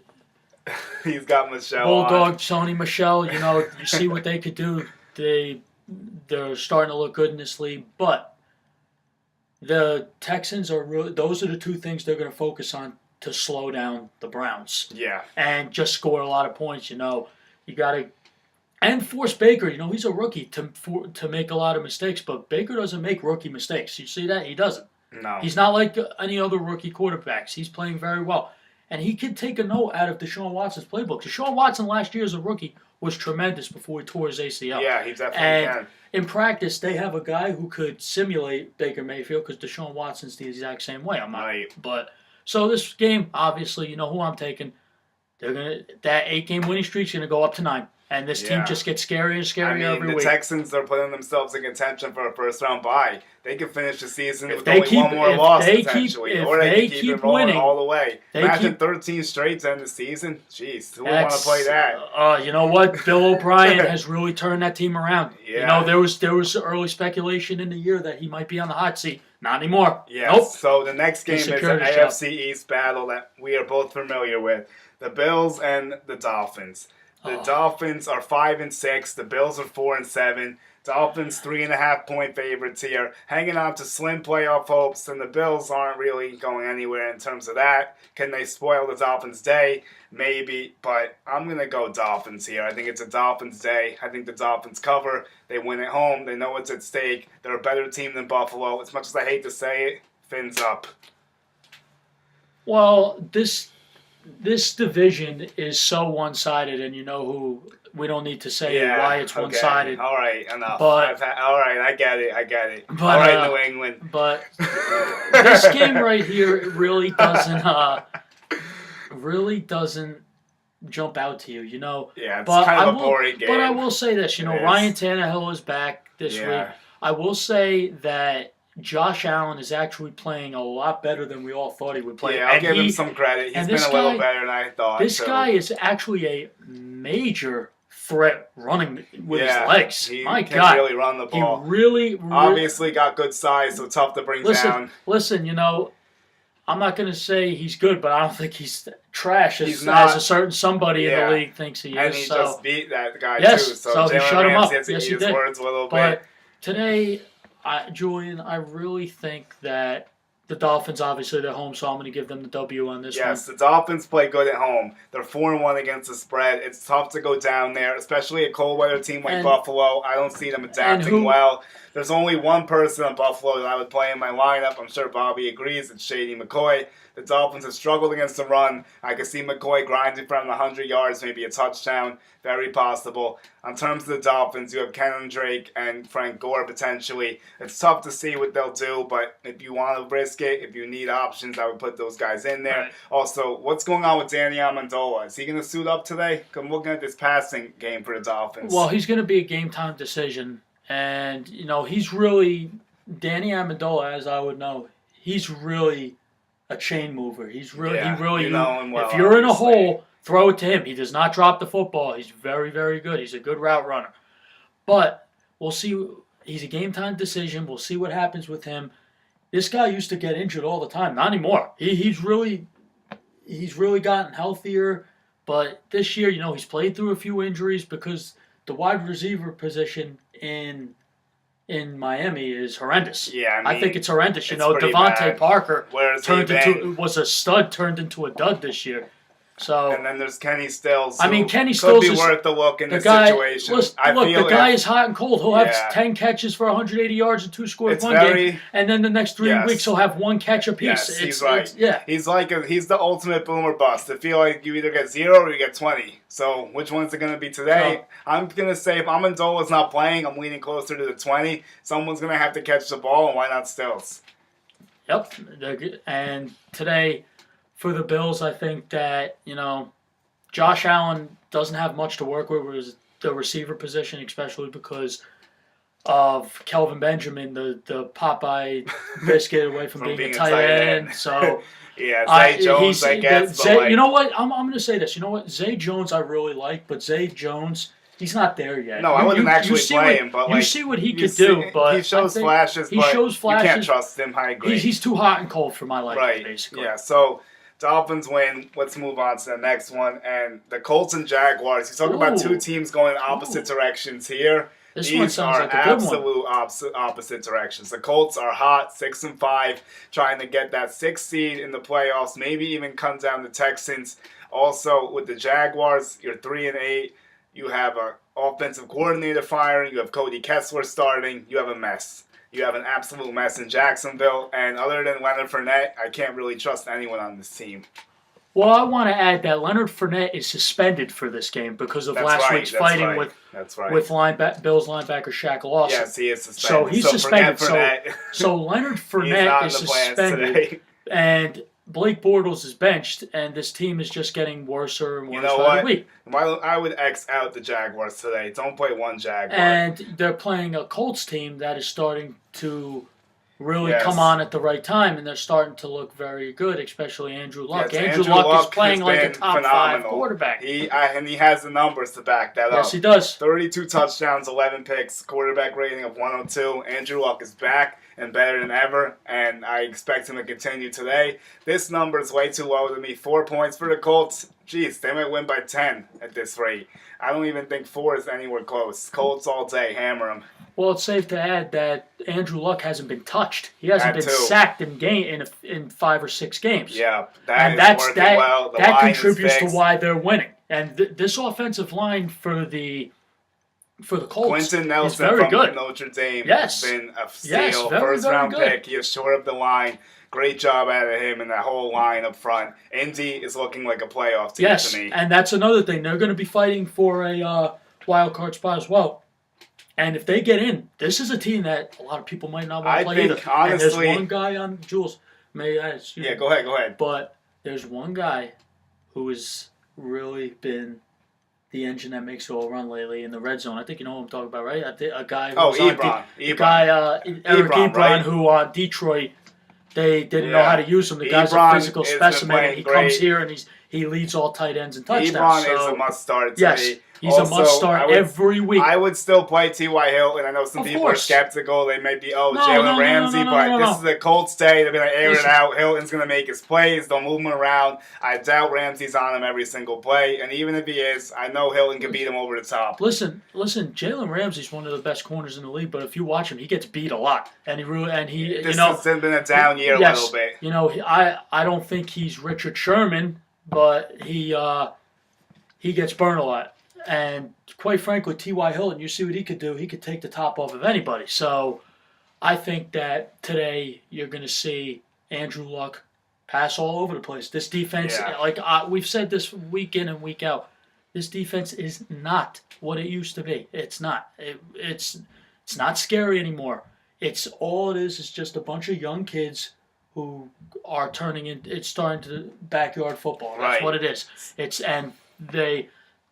[SPEAKER 1] he's got Michelle
[SPEAKER 2] Bulldog, Sony Michelle. You see what they could do. They're starting to look good in this league, but the Texans are really, those are the 2 things they're going to focus on to slow down the Browns.
[SPEAKER 1] Yeah.
[SPEAKER 2] And just score a lot of points, You got to and force Baker, he's a rookie to make a lot of mistakes, but Baker doesn't make rookie mistakes. You see that? He doesn't.
[SPEAKER 1] No.
[SPEAKER 2] He's not like any other rookie quarterbacks. He's playing very well. And he could take a note out of Deshaun Watson's playbook. Deshaun Watson last year as a rookie was tremendous before he tore his ACL.
[SPEAKER 1] Yeah, he definitely can.
[SPEAKER 2] In practice, they have a guy who could simulate Baker Mayfield because Deshaun Watson's the exact same way. But so this game, obviously, you know who I'm taking. That 8-game winning streak's going to go up to 9. And this team just gets scarier and scarier every week.
[SPEAKER 1] The Texans are putting themselves in contention for a first-round bye. They could finish the season with only one more loss, potentially. Or they can keep it rolling all the way. Imagine 13 straight to end the season. Jeez, who would want to play that?
[SPEAKER 2] You know what? Bill O'Brien has really turned that team around.
[SPEAKER 1] Yeah.
[SPEAKER 2] There was early speculation in the year that he might be on the hot seat. Not anymore.
[SPEAKER 1] Yes. Nope. So the next game is an AFC East battle that we are both familiar with. The Bills and the Dolphins. The Dolphins are 5-6. The Bills are 4-7. Dolphins 3.5-point favorites here, hanging on to slim playoff hopes, and the Bills aren't really going anywhere in terms of that. Can they spoil the Dolphins' day? Maybe, but I'm going to go Dolphins here. I think it's a Dolphins day. I think the Dolphins cover. They win at home. They know what's at stake. They're a better team than Buffalo. As much as I hate to say it, fins up.
[SPEAKER 2] Well, this division is so one-sided, and you know who. We don't need to say why it's one-sided.
[SPEAKER 1] All right, enough.
[SPEAKER 2] But,
[SPEAKER 1] all right, I get it.
[SPEAKER 2] But,
[SPEAKER 1] all right, New England.
[SPEAKER 2] But this game right here really doesn't jump out to you, you know.
[SPEAKER 1] Yeah, it's kind of a boring game.
[SPEAKER 2] But I will say this, Ryan Tannehill is back this week. I will say that Josh Allen is actually playing a lot better than we all thought he would play.
[SPEAKER 1] Yeah, I'll give him some credit. He's been a little better than I thought.
[SPEAKER 2] This guy is actually a major threat running with his legs. My God.
[SPEAKER 1] He can really run the ball.
[SPEAKER 2] He really
[SPEAKER 1] obviously got good size, so tough to bring down.
[SPEAKER 2] Listen, I'm not going to say he's good, but I don't think he's trash as a certain somebody in the league thinks he is.
[SPEAKER 1] And he just beat that guy
[SPEAKER 2] too.
[SPEAKER 1] So
[SPEAKER 2] he shut him up. Yes, he did.
[SPEAKER 1] Words a little
[SPEAKER 2] but today, Julian, I really think that the Dolphins, obviously, they're home, so I'm going to give them the W on this one.
[SPEAKER 1] Yes, the Dolphins play good at home. They're 4-1 against the spread. It's tough to go down there, especially a cold weather team like Buffalo. I don't see them adapting well. There's only one person in Buffalo that I would play in my lineup. I'm sure Bobby agrees. It's Shady McCoy. The Dolphins have struggled against the run. I can see McCoy grinding from 100 yards, maybe a touchdown. Very possible. In terms of the Dolphins, you have Kenyon Drake and Frank Gore potentially. It's tough to see what they'll do, but if you want to risk it, if you need options, I would put those guys in there. Right. Also, what's going on with Danny Amendola? Is he going to suit up today? I'm looking at this passing game for the Dolphins.
[SPEAKER 2] Well, he's going to be a game-time decision. And, he's really, Danny Amendola, as I would know, he's really a chain mover. He's really, if you're in a hole, throw it to him. He does not drop the football. He's very, very good. He's a good route runner. But we'll see. He's a game-time decision. We'll see what happens with him. This guy used to get injured all the time. Not anymore. He's really gotten healthier. But this year, he's played through a few injuries because the wide receiver position in Miami is horrendous.
[SPEAKER 1] Yeah,
[SPEAKER 2] I think it's horrendous. Devontae Parker was a stud, turned into a dud this year. So,
[SPEAKER 1] and then there's Kenny Stills.
[SPEAKER 2] Kenny Stills
[SPEAKER 1] could be worth the look in this situation.
[SPEAKER 2] The guy is hot and cold. He'll have 10 catches for 180 yards and 2 scores one game, and then the next 3 weeks he'll have 1 catch apiece.
[SPEAKER 1] Yes, he's right. He's the ultimate boomer bust. I feel like you either get 0 or you get 20. So which one's it going to be today? I'm going to say if Amendola's not playing, I'm leaning closer to the 20. Someone's going to have to catch the ball, and why not Stills?
[SPEAKER 2] Yep, and today, for the Bills, I think that, Josh Allen doesn't have much to work with the receiver position, especially because of Kelvin Benjamin, the Popeye biscuit away from being a tight end. So,
[SPEAKER 1] Zay Jones, I guess.
[SPEAKER 2] You know what? I'm going to say this. You know what? Zay Jones I really like, but Zay Jones, he's not there yet.
[SPEAKER 1] No, I wouldn't actually play him, but
[SPEAKER 2] you see what he could do. But
[SPEAKER 1] he shows flashes. You can't trust him. I agree.
[SPEAKER 2] He's too hot and cold for my liking, basically.
[SPEAKER 1] Yeah, so Dolphins win. Let's move on to the next one. And the Colts and Jaguars. You talk about two teams going opposite directions here. These are absolute opposite directions. The Colts are hot, 6-5, trying to get that 6th seed in the playoffs, maybe even come down the Texans. Also, with the Jaguars, you're 3-8. You have an offensive coordinator firing. You have Cody Kessler starting. You have a mess. You have an absolute mess in Jacksonville. And other than Leonard Fournette, I can't really trust anyone on this team.
[SPEAKER 2] Well, I want to add that Leonard Fournette is suspended for this game because of last week's fighting with Bills linebacker Shaq Lawson.
[SPEAKER 1] Yes, he is suspended.
[SPEAKER 2] So he's suspended. So Leonard Fournette is suspended. And Blake Bortles is benched, and this team is just getting worse and worse by the week.
[SPEAKER 1] I would X out the Jaguars today. Don't play one Jaguar.
[SPEAKER 2] And they're playing a Colts team that is starting to really come on at the right time, and they're starting to look very good, especially Andrew Luck.
[SPEAKER 1] Yes,
[SPEAKER 2] Andrew Luck is playing like a top phenomenal. 5 quarterback.
[SPEAKER 1] And he has the numbers to back that up.
[SPEAKER 2] Yes, he does.
[SPEAKER 1] 32 touchdowns, 11 picks, quarterback rating of 102. Andrew Luck is back and better than ever, and I expect him to continue today. This number is way too low to me. 4 points for the Colts. Jeez, they might win by 10 at this rate. I don't even think 4 is anywhere close. Colts all day, hammer them.
[SPEAKER 2] Well, it's safe to add that Andrew Luck hasn't been touched. He hasn't
[SPEAKER 1] That
[SPEAKER 2] been
[SPEAKER 1] too.
[SPEAKER 2] sacked in 5 or 6 games.
[SPEAKER 1] Yeah,
[SPEAKER 2] and
[SPEAKER 1] that's working well. The
[SPEAKER 2] that
[SPEAKER 1] line is
[SPEAKER 2] contributes to
[SPEAKER 1] fixed.
[SPEAKER 2] why they're winning. And this offensive line for the Colts
[SPEAKER 1] Quentin Nelson
[SPEAKER 2] is very
[SPEAKER 1] from
[SPEAKER 2] good.
[SPEAKER 1] Notre Dame
[SPEAKER 2] Yes.
[SPEAKER 1] has been a steal.
[SPEAKER 2] Yes, very,
[SPEAKER 1] First
[SPEAKER 2] very
[SPEAKER 1] round
[SPEAKER 2] good.
[SPEAKER 1] pick. He has shored up the line. Great job out of him and that whole line up front. Indy is looking like a playoff team
[SPEAKER 2] Yes,
[SPEAKER 1] to me.
[SPEAKER 2] and that's another thing. They're going to be fighting for a wild card spot as well. And if they get in, this is a team that a lot of people might not want to
[SPEAKER 1] I
[SPEAKER 2] play
[SPEAKER 1] think,
[SPEAKER 2] either.
[SPEAKER 1] honestly-
[SPEAKER 2] and there's one guy on Jules. May I?
[SPEAKER 1] Yeah, go ahead.
[SPEAKER 2] But there's one guy who has really been the engine that makes it all run lately in the red zone. I think you know what I'm talking about, right? I think a guy who was
[SPEAKER 1] Ebron.
[SPEAKER 2] Eric Ebron,
[SPEAKER 1] right?
[SPEAKER 2] who on Detroit, they didn't know how to use him. The guy's
[SPEAKER 1] Ebron
[SPEAKER 2] a physical
[SPEAKER 1] has been
[SPEAKER 2] specimen, and
[SPEAKER 1] playing
[SPEAKER 2] he
[SPEAKER 1] great.
[SPEAKER 2] comes here and he leads all tight ends and touchdowns.
[SPEAKER 1] Ebron
[SPEAKER 2] So,
[SPEAKER 1] is a must start to
[SPEAKER 2] yes,
[SPEAKER 1] me.
[SPEAKER 2] he's
[SPEAKER 1] Also,
[SPEAKER 2] a must start every week.
[SPEAKER 1] I would still play T.Y. Hilton. I know some
[SPEAKER 2] Of
[SPEAKER 1] people
[SPEAKER 2] course.
[SPEAKER 1] are skeptical. They may be,
[SPEAKER 2] No,
[SPEAKER 1] Jalen Ramsey, but this is a Colts day. They're going to air
[SPEAKER 2] Listen.
[SPEAKER 1] it out. Hilton's going to make his plays. They'll move him around. I doubt Ramsey's on him every single play. And even if he is, I know Hilton can beat him over the top.
[SPEAKER 2] Listen. Jalen Ramsey's one of the best corners in the league, but if you watch him, he gets beat a lot, and he
[SPEAKER 1] This has been a down year a little bit.
[SPEAKER 2] You know, I don't think he's Richard Sherman, but he gets burned a lot. And quite frankly, T.Y. Hilton, you see what he could do. He could take the top off of anybody. So I think that today you're going to see Andrew Luck pass all over the place. This defense, we've said this week in and week out, this defense is not what it used to be. It's not. It's not scary anymore. It's all it is just a bunch of young kids who are it's starting to backyard football. That's
[SPEAKER 1] Right.
[SPEAKER 2] what it is.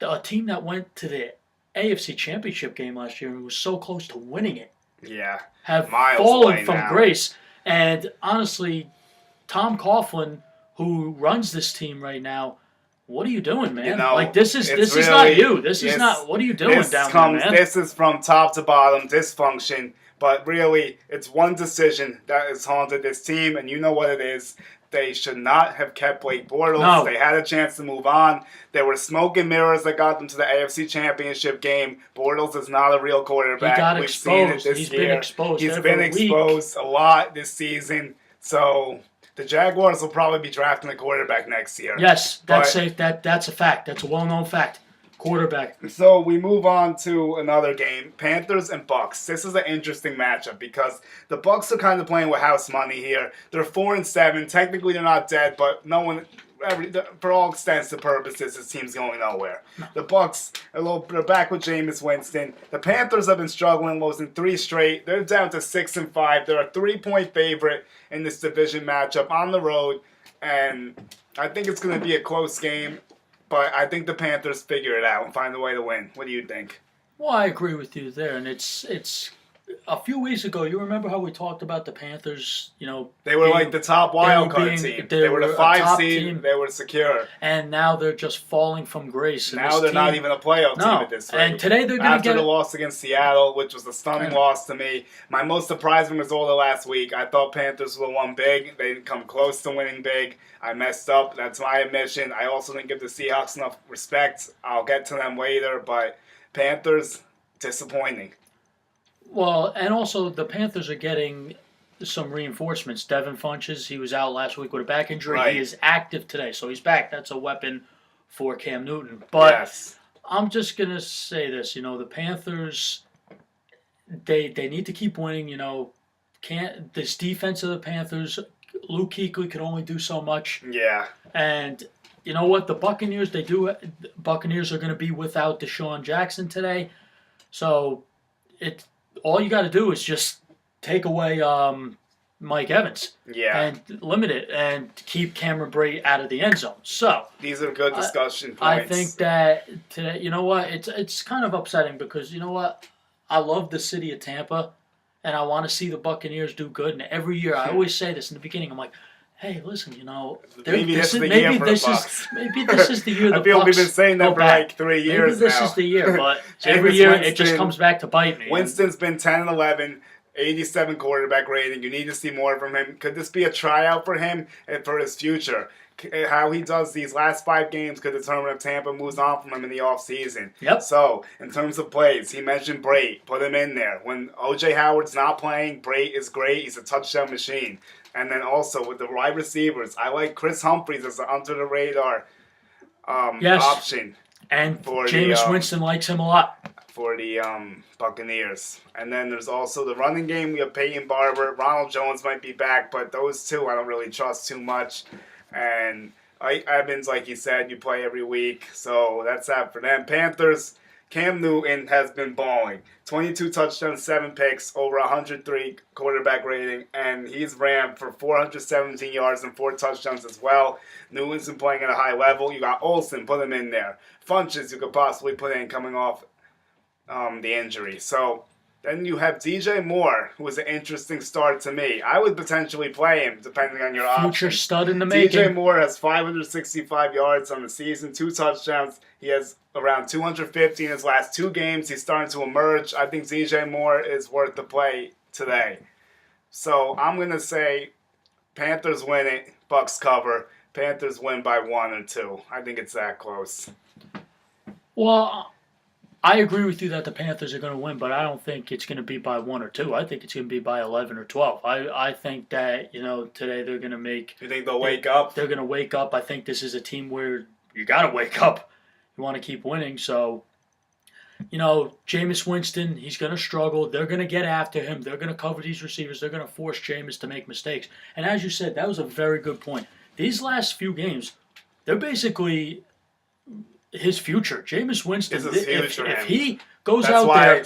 [SPEAKER 2] A team that went to the AFC Championship game last year and was so close to winning it
[SPEAKER 1] Yeah.
[SPEAKER 2] have
[SPEAKER 1] Miles
[SPEAKER 2] fallen
[SPEAKER 1] away
[SPEAKER 2] from
[SPEAKER 1] now.
[SPEAKER 2] grace. And honestly, Tom Coughlin, who runs this team right now, what are you doing, man?
[SPEAKER 1] You know,
[SPEAKER 2] this is not you. This is not. What are you doing down there, man?
[SPEAKER 1] This is from top to bottom dysfunction. But really, it's one decision that has haunted this team, and you know what it is. They should not have kept Blake Bortles.
[SPEAKER 2] No.
[SPEAKER 1] They had a chance to move on. There were smoke and mirrors that got them to the AFC Championship game. Bortles is not a real quarterback.
[SPEAKER 2] He got
[SPEAKER 1] We've
[SPEAKER 2] exposed.
[SPEAKER 1] seen it this
[SPEAKER 2] He's
[SPEAKER 1] year.
[SPEAKER 2] been exposed.
[SPEAKER 1] He's
[SPEAKER 2] every
[SPEAKER 1] been
[SPEAKER 2] week.
[SPEAKER 1] exposed a lot this season. So the Jaguars will probably be drafting a quarterback next year.
[SPEAKER 2] Yes, that's
[SPEAKER 1] But-
[SPEAKER 2] safe. That's a fact. That's a well-known fact. Quarterback.
[SPEAKER 1] So we move on to another game, Panthers and Bucks. This is an interesting matchup because the Bucks are kind of playing with house money here. They're 4-7. Technically, they're not dead, but for all extents and purposes, this team's going nowhere. The Bucks, they're back with Jameis Winston. The Panthers have been struggling, losing 3 straight. They're down to 6-5. They're a 3-point favorite in this division matchup on the road, and I think it's going to be a close game. But I think the Panthers figure it out and find a way to win. What do you think?
[SPEAKER 2] Well, I agree with you there, and it's a few weeks ago. You remember how we talked about the Panthers? You know,
[SPEAKER 1] They were like the top wild card team. They were the 5 seed.
[SPEAKER 2] team.
[SPEAKER 1] They were secure.
[SPEAKER 2] And now they're just falling from grace. And
[SPEAKER 1] Now
[SPEAKER 2] this
[SPEAKER 1] they're not
[SPEAKER 2] team-
[SPEAKER 1] even a playoff team
[SPEAKER 2] No.
[SPEAKER 1] at this rate.
[SPEAKER 2] And today they're going to
[SPEAKER 1] After
[SPEAKER 2] get
[SPEAKER 1] the loss against Seattle, which was a stunning loss to me, my most surprising result of last week. I thought Panthers would have won big. They didn't come close to winning big. I messed up. That's my admission. I also didn't give the Seahawks enough respect. I'll get to them later, but Panthers, disappointing.
[SPEAKER 2] Well, and also the Panthers are getting some reinforcements. Devin Funches, he was out last week with a back injury.
[SPEAKER 1] Right.
[SPEAKER 2] He is active today, so he's back. That's a weapon for Cam Newton. But
[SPEAKER 1] Yes.
[SPEAKER 2] I'm just going to say this. The Panthers, they need to keep winning. This defense of the Panthers, Luke Kuechly can only do so much.
[SPEAKER 1] Yeah.
[SPEAKER 2] And you know what? The Buccaneers, Buccaneers are going to be without Deshaun Jackson today. So all you got to do is just take away Mike Evans
[SPEAKER 1] Yeah.
[SPEAKER 2] and limit it and keep Cameron Brate out of the end zone. So
[SPEAKER 1] These are good discussion points.
[SPEAKER 2] I think that today, you know what? It's kind of upsetting because you know what? I love the city of Tampa, and I want to see the Buccaneers do good. And every year, I always say this in the beginning. I'm like, hey, listen,
[SPEAKER 1] Maybe this is the year for the Bucks.
[SPEAKER 2] maybe this is the year the
[SPEAKER 1] I feel
[SPEAKER 2] Bucks
[SPEAKER 1] we've been saying that
[SPEAKER 2] go
[SPEAKER 1] for
[SPEAKER 2] back.
[SPEAKER 1] like 3 years
[SPEAKER 2] Maybe this
[SPEAKER 1] now.
[SPEAKER 2] is the year, but
[SPEAKER 1] Jameis
[SPEAKER 2] every year it just
[SPEAKER 1] Winston-
[SPEAKER 2] comes back to bite me.
[SPEAKER 1] Winston's been 10-11. 87 quarterback rating. You need to see more from him. Could this be a tryout for him and for his future? How he does these last 5 games could determine if Tampa moves on from him in the offseason.
[SPEAKER 2] Yep.
[SPEAKER 1] So, in terms of plays, he mentioned Brate. Put him in there. When O.J. Howard's not playing, Brate is great. He's a touchdown machine. And then also with the wide receivers, I like Chris Humphries as an under-the-radar option.
[SPEAKER 2] And Jameis Winston likes him a lot.
[SPEAKER 1] For the Buccaneers. And then there's also the running game. We have Peyton Barber. Ronald Jones might be back, but those two I don't really trust too much. And Evans, like you said, you play every week. So that's that for them. Panthers, Cam Newton has been balling. 22 touchdowns, 7 picks, over 103 quarterback rating. And he's ran for 417 yards and 4 touchdowns as well. Newton's been playing at a high level. You got Olsen, put him in there. Funches you could possibly put in coming off the injury. So then you have DJ Moore, who was an interesting start to me. I would potentially play him, depending on your option.
[SPEAKER 2] Future stud in the making.
[SPEAKER 1] DJ Moore has 565 yards on the season, 2 touchdowns. He has around 250 in his last 2 games. He's starting to emerge. I think DJ Moore is worth the play today. So I'm going to say Panthers win it, Bucks cover. Panthers win by 1 or 2. I think it's that close.
[SPEAKER 2] Well, I agree with you that the Panthers are going to win, but I don't think it's going to be by 1 or 2. I think it's going to be by 11 or 12. I think that, today they're going to make...
[SPEAKER 1] You think they'll wake up?
[SPEAKER 2] They're going to wake up. I think this is a team where you got to wake up. You want to keep winning. So, Jameis Winston, he's going to struggle. They're going to get after him. They're going to cover these receivers. They're going to force Jameis to make mistakes. And as you said, that was a very good point. These last few games, they're basically... his future. Jameis Winston, if he goes out there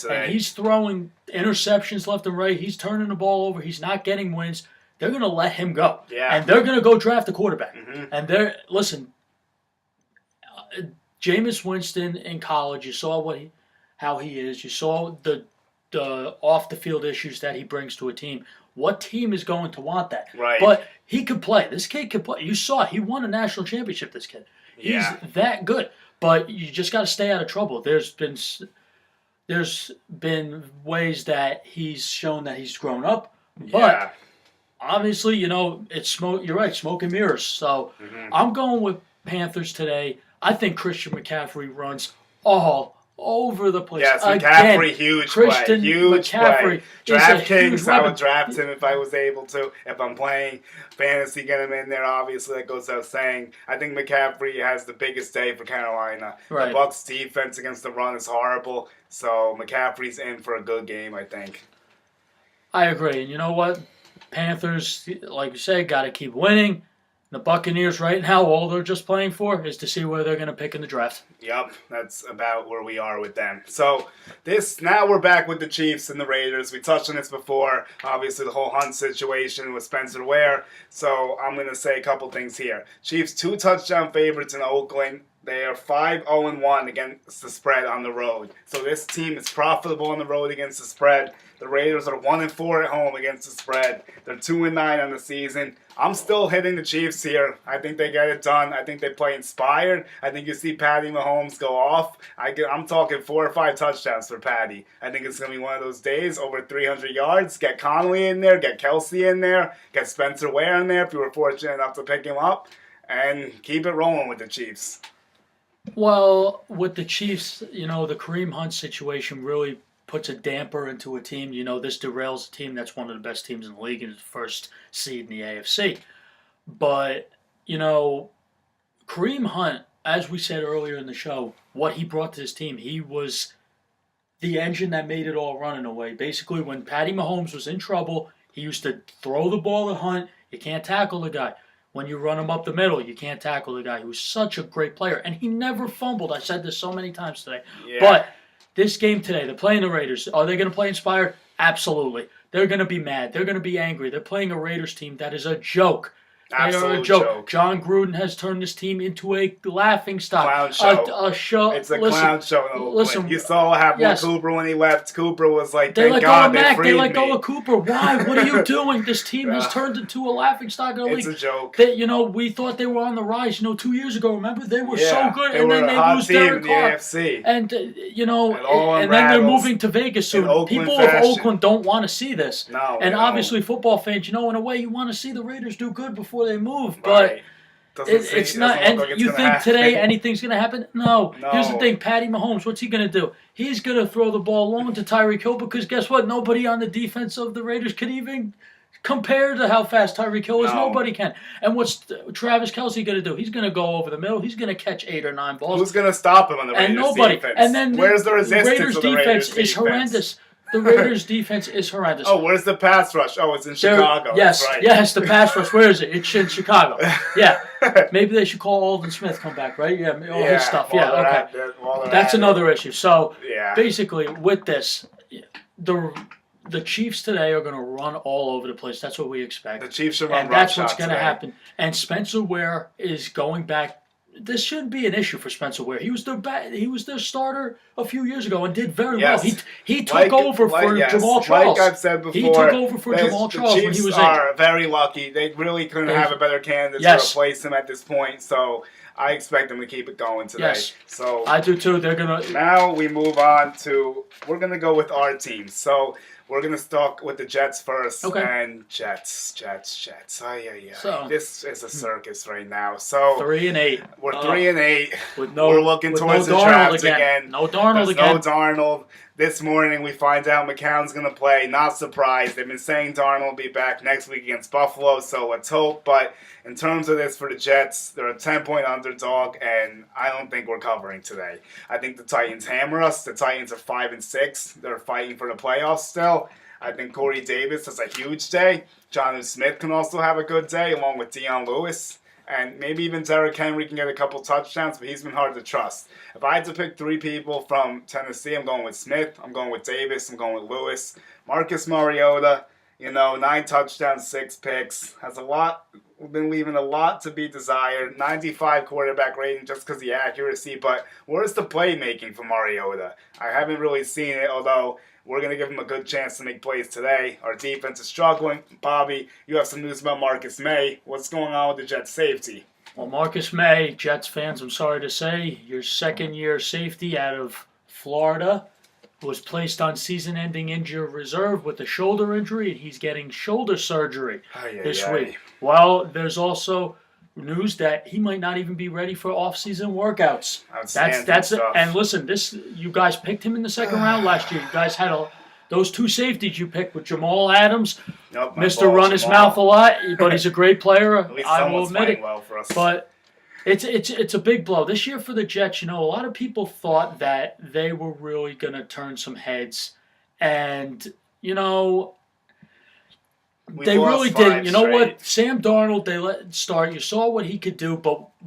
[SPEAKER 2] and he's throwing interceptions left and right, he's turning the ball over, he's not getting wins, they're going to let him go.
[SPEAKER 1] Yeah.
[SPEAKER 2] And they're going to go draft a quarterback.
[SPEAKER 1] Mm-hmm.
[SPEAKER 2] And Jameis Winston in college, you saw how he is. You saw the off-the-field issues that he brings to a team. What team is going to want that?
[SPEAKER 1] Right.
[SPEAKER 2] But he could play. This kid could play. You saw he won a national championship, this kid. He's that good, but you just got to stay out of trouble. There's been ways that he's shown that he's grown up, but obviously, it's smoke. You're right, smoke and mirrors. So I'm going with Panthers today. I think Christian McCaffrey runs all over the place.
[SPEAKER 1] Yes, McCaffrey, huge
[SPEAKER 2] Christian
[SPEAKER 1] play. Huge
[SPEAKER 2] McCaffrey
[SPEAKER 1] play. DraftKings, I would draft him if I was able to. If I'm playing fantasy, get him in there. Obviously, that goes without saying. I think McCaffrey has the biggest day for Carolina.
[SPEAKER 2] Right.
[SPEAKER 1] The Bucs' defense against the run is horrible, so McCaffrey's in for a good game, I think.
[SPEAKER 2] I agree. And you know what? Panthers, like you say, got to keep winning. The Buccaneers right now, all they're just playing for is to see where they're going to pick in the draft.
[SPEAKER 1] Yep, that's about where we are with them. So now we're back with the Chiefs and the Raiders. We touched on this before. Obviously, the whole Hunt situation with Spencer Ware. So I'm going to say a couple things here. Chiefs 2 touchdown favorites in Oakland. They are 5-0-1 against the spread on the road. So this team is profitable on the road against the spread. The Raiders are 1-4 at home against the spread. They're 2-9 on the season. I'm still hitting the Chiefs here. I think they get it done. I think they play inspired. I think you see Patty Mahomes go off. I'm talking 4 or 5 touchdowns for Patty. I think it's going to be one of those days, over 300 yards. Get Connolly in there. Get Kelsey in there. Get Spencer Ware in there if you were fortunate enough to pick him up. And keep it rolling with the Chiefs.
[SPEAKER 2] Well, with the Chiefs, the Kareem Hunt situation really puts a damper into a team. This derails a team that's one of the best teams in the league and is the first seed in the AFC. But, Kareem Hunt, as we said earlier in the show, what he brought to this team, he was the engine that made it all run in a way. Basically, when Patty Mahomes was in trouble, he used to throw the ball at Hunt. You can't tackle the guy. When you run him up the middle, you can't tackle the guy. He was such a great player, and he never fumbled. I said this so many times today.
[SPEAKER 1] Yeah.
[SPEAKER 2] But this game today, they're playing the Raiders. Are they going to play inspired? Absolutely. They're going to be mad. They're going to be angry. They're playing a Raiders team that is a joke. They are a joke. John Gruden has turned this team into a laughing stock.
[SPEAKER 1] Clown show.
[SPEAKER 2] A show.
[SPEAKER 1] It's a clown show in Oakland.
[SPEAKER 2] Listen,
[SPEAKER 1] you saw what happened with Cooper when he left. Cooper was like,
[SPEAKER 2] they
[SPEAKER 1] thank God they freed me.
[SPEAKER 2] They let go of Cooper. Why? What are you doing? This team has turned into a laughing stock in the league.
[SPEAKER 1] It's a joke.
[SPEAKER 2] We thought they were on the rise. 2 years ago, remember? They were so good, and then they lose Derek Carr.
[SPEAKER 1] AFC.
[SPEAKER 2] And, and then they're moving to Vegas soon. People of Oakland don't want to see this.
[SPEAKER 1] No.
[SPEAKER 2] And obviously, football fans, in a way, you want to see the Raiders do good before they move.
[SPEAKER 1] Right.
[SPEAKER 2] But it's not. And you think today anything's going to happen? No. Here's the thing: Patty Mahomes, what's he going to do? He's going to throw the ball long to Tyreek Hill because guess what? Nobody on the defense of the Raiders can even compare to how fast Tyreek Hill is. No. Nobody can. And what's Travis Kelce going to do? He's going to go over the middle. He's going to catch 8 or 9 balls.
[SPEAKER 1] Who's going to stop him on the Raiders defense?
[SPEAKER 2] And then
[SPEAKER 1] where's the resistance
[SPEAKER 2] Raiders
[SPEAKER 1] of the Raiders defense?
[SPEAKER 2] Is horrendous. The Raiders' defense is horrendous.
[SPEAKER 1] Oh, where's the pass rush? Oh, it's in Chicago.
[SPEAKER 2] Yes,
[SPEAKER 1] that's right.
[SPEAKER 2] Yes, the pass rush. Where is it? It's in Chicago. Yeah. Maybe they should call Aldon Smith come back, right? Yeah, all his stuff. Yeah, okay. That's another issue. So, basically, with this, the Chiefs today are going to run all over the place. That's what we expect.
[SPEAKER 1] The Chiefs should run.
[SPEAKER 2] And that's what's going to happen. And Spencer Ware is going back. This shouldn't be an issue for Spencer Ware. He was their starter a few years ago and did very well. He took over for Jamal Charles.
[SPEAKER 1] Like I've said before,
[SPEAKER 2] he took over for Jamal Charles when he was injured.
[SPEAKER 1] The Chiefs are very lucky. They really couldn't have a better candidate to replace him at this point. So I expect them to keep it going today.
[SPEAKER 2] Yes,
[SPEAKER 1] so
[SPEAKER 2] I do too. They're gonna.
[SPEAKER 1] Now we move on to we're gonna go with our team. So. We're going to start with the Jets first.
[SPEAKER 2] Okay.
[SPEAKER 1] And Jets. So, this is a circus right now. So
[SPEAKER 2] 3-8.
[SPEAKER 1] We're 3-8. We're looking towards the traps again.
[SPEAKER 2] No Darnold again.
[SPEAKER 1] No Darnold. This morning we find out McCown's going to play. Not surprised. They've been saying Darnold will be back next week against Buffalo, so let's hope. But in terms of this for the Jets, they're a 10-point underdog, and I don't think we're covering today. I think the Titans hammer us. The Titans are 5-6. They're fighting for the playoffs still. I think Corey Davis has a huge day. Jonnu Smith can also have a good day, along with Dion Lewis. And maybe even Derrick Henry can get a couple touchdowns, but he's been hard to trust. If I had to pick 3 people from Tennessee, I'm going with Smith, I'm going with Davis, I'm going with Lewis. Marcus Mariota, 9 touchdowns, 6 picks. Been leaving a lot to be desired. 95 quarterback rating just because of the accuracy, but where's the playmaking for Mariota? I haven't really seen it, although we're going to give him a good chance to make plays today. Our defense is struggling. Bobby, you have some news about Marcus May. What's going on with the Jets safety?
[SPEAKER 2] Well, Marcus May, Jets fans, I'm sorry to say, your second-year safety out of Florida was placed on season-ending injury reserve with a shoulder injury, and he's getting shoulder surgery this week. Well, there's also news that he might not even be ready for off-season workouts. That's it. And listen, you guys picked him in the second round last year. You guys had those 2 safeties you picked with Jamal Adams. Mr. Run his mouth a lot, but he's a great player.
[SPEAKER 1] At least
[SPEAKER 2] I will admit it.
[SPEAKER 1] Well for us.
[SPEAKER 2] But it's a big blow this year for the Jets. A lot of people thought that they were really going to turn some heads, and they really didn't. You know what? Sam Darnold, they let start. You saw what he could do,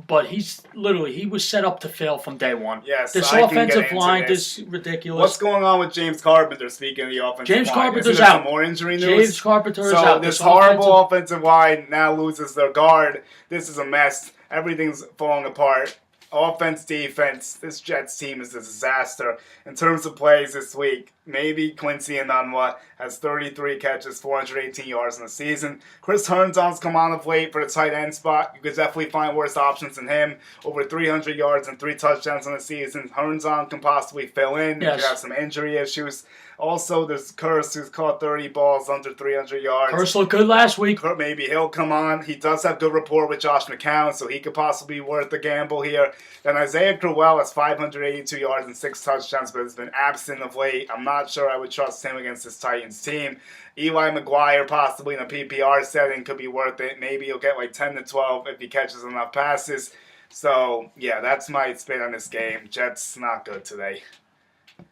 [SPEAKER 2] but he was set up to fail from day one.
[SPEAKER 1] Yes,
[SPEAKER 2] this offensive line is ridiculous.
[SPEAKER 1] What's going on with James Carpenter, speaking of the offensive line?
[SPEAKER 2] James Carpenter's out.
[SPEAKER 1] More injury news?
[SPEAKER 2] James Carpenter is out.
[SPEAKER 1] So this horrible offensive line now loses their guard. This is a mess. Everything's falling apart. Offense, defense, this Jets team is a disaster. In terms of plays this week, maybe Quincy Enunwa has 33 catches, 418 yards in the season. Chris Herndon's come on of late for the tight end spot. You could definitely find worse options than him. Over 300 yards and 3 touchdowns in the season. Herndon can possibly fill in if you have some injury issues. Also, there's Curse, who's caught 30 balls under 300 yards.
[SPEAKER 2] Curse looked good last week.
[SPEAKER 1] Maybe he'll come on. He does have good rapport with Josh McCown, so he could possibly be worth the gamble here. Then Isaiah Crowell has 582 yards and 6 touchdowns, but has been absent of late. I'm not sure I would trust him against this Titans team. Eli McGuire, possibly in a PPR setting, could be worth it. Maybe he'll get like 10 to 12 if he catches enough passes. So, yeah, that's my spin on this game. Jets, not good today.